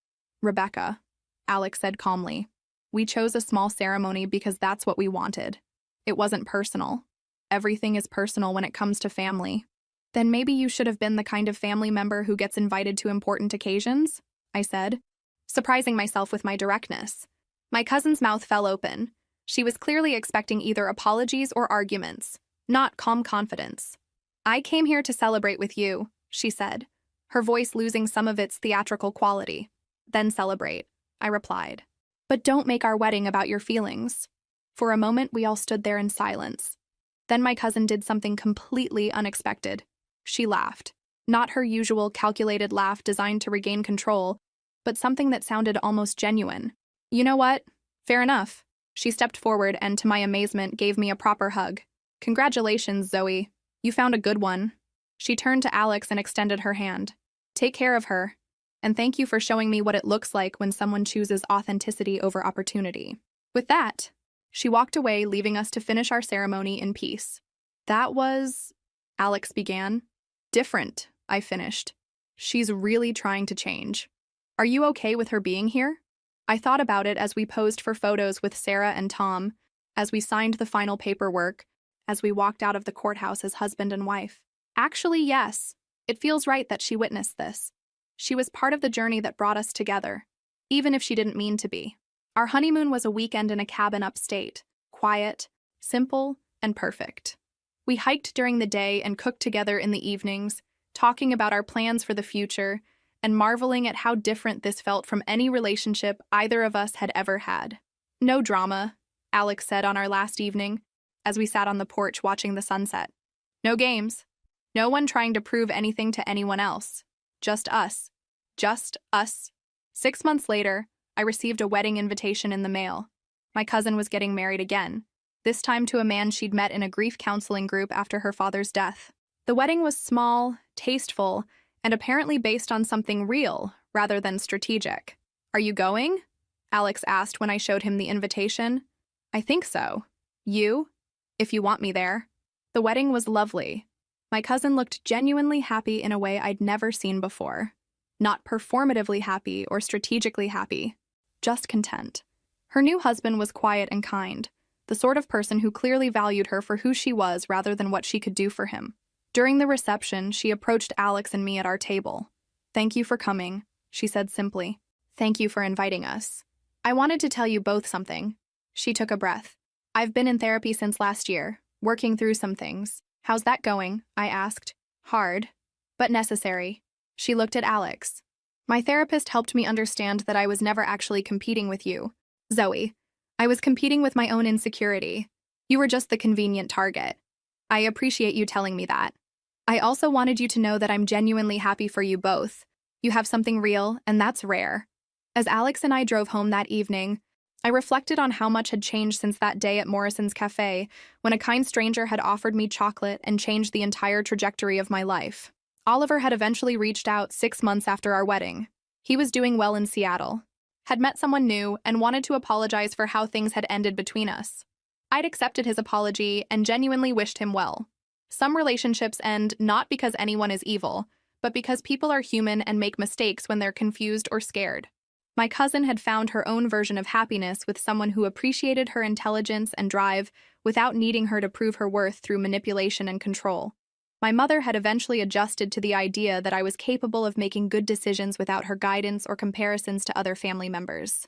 "Rebecca," Alex said calmly, "we chose a small ceremony because that's what we wanted. It wasn't personal. Everything is personal when it comes to family." "Then maybe you should have been the kind of family member who gets invited to important occasions," I said, surprising myself with my directness. My cousin's mouth fell open. She was clearly expecting either apologies or arguments, not calm confidence. "I came here to celebrate with you," she said, her voice losing some of its theatrical quality. "Then celebrate," I replied. "But don't make our wedding about your feelings." For a moment, we all stood there in silence. Then my cousin did something completely unexpected. She laughed. Not her usual calculated laugh designed to regain control, but something that sounded almost genuine. "You know what? Fair enough." She stepped forward and, to my amazement, gave me a proper hug. "Congratulations, Zoe. You found a good one." She turned to Alex and extended her hand. "Take care of her. And thank you for showing me what it looks like when someone chooses authenticity over opportunity." With that, she walked away, leaving us to finish our ceremony in peace. "That was," Alex began. "Different," I finished. "She's really trying to change. Are you okay with her being here?" I thought about it as we posed for photos with Sarah and Tom, as we signed the final paperwork, as we walked out of the courthouse as husband and wife. Actually, yes. It feels right that she witnessed this. She was part of the journey that brought us together, even if she didn't mean to be. Our honeymoon was a weekend in a cabin upstate, quiet, simple, and perfect. We hiked during the day and cooked together in the evenings, talking about our plans for the future and marveling at how different this felt from any relationship either of us had ever had. "No drama," Alex said on our last evening, as we sat on the porch watching the sunset. "No games. No one trying to prove anything to anyone else. Just us. Just us." 6 months later, I received a wedding invitation in the mail. My cousin was getting married again, this time to a man she'd met in a grief counseling group after her father's death. The wedding was small, tasteful, and apparently based on something real rather than strategic. "Are you going?" Alex asked when I showed him the invitation. "I think so. You? If you want me there." The wedding was lovely. My cousin looked genuinely happy in a way I'd never seen before. Not performatively happy or strategically happy, just content. Her new husband was quiet and kind, the sort of person who clearly valued her for who she was rather than what she could do for him. During the reception, she approached Alex and me at our table. "Thank you for coming," she said simply. "Thank you for inviting us. I wanted to tell you both something." She took a breath. "I've been in therapy since last year, working through some things." "How's that going?" I asked. "Hard, but necessary." She looked at Alex. "My therapist helped me understand that I was never actually competing with you, Zoe. I was competing with my own insecurity. You were just the convenient target. I appreciate you telling me that. I also wanted you to know that I'm genuinely happy for you both. You have something real, and that's rare. As Alex and I drove home that evening, I reflected on how much had changed since that day at Morrison's Cafe, when a kind stranger had offered me chocolate and changed the entire trajectory of my life. Oliver had eventually reached out 6 months after our wedding. He was doing well in Seattle, had met someone new, and wanted to apologize for how things had ended between us. I'd accepted his apology and genuinely wished him well. Some relationships end not because anyone is evil, but because people are human and make mistakes when they're confused or scared. My cousin had found her own version of happiness with someone who appreciated her intelligence and drive without needing her to prove her worth through manipulation and control. My mother had eventually adjusted to the idea that I was capable of making good decisions without her guidance or comparisons to other family members.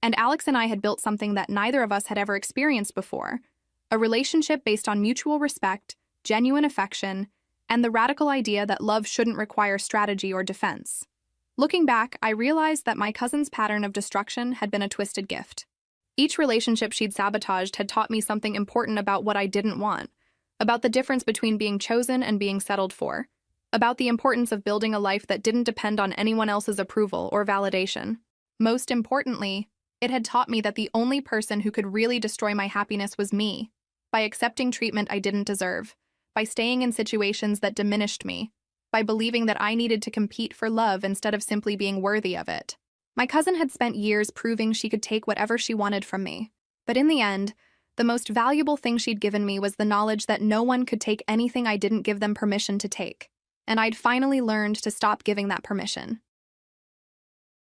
And Alex and I had built something that neither of us had ever experienced before, a relationship based on mutual respect, genuine affection, and the radical idea that love shouldn't require strategy or defense. Looking back, I realized that my cousin's pattern of destruction had been a twisted gift. Each relationship she'd sabotaged had taught me something important about what I didn't want, about the difference between being chosen and being settled for, about the importance of building a life that didn't depend on anyone else's approval or validation. Most importantly, it had taught me that the only person who could really destroy my happiness was me, by accepting treatment I didn't deserve, by staying in situations that diminished me, by believing that I needed to compete for love instead of simply being worthy of it. My cousin had spent years proving she could take whatever she wanted from me, but in the end, the most valuable thing she'd given me was the knowledge that no one could take anything I didn't give them permission to take, and I'd finally learned to stop giving that permission.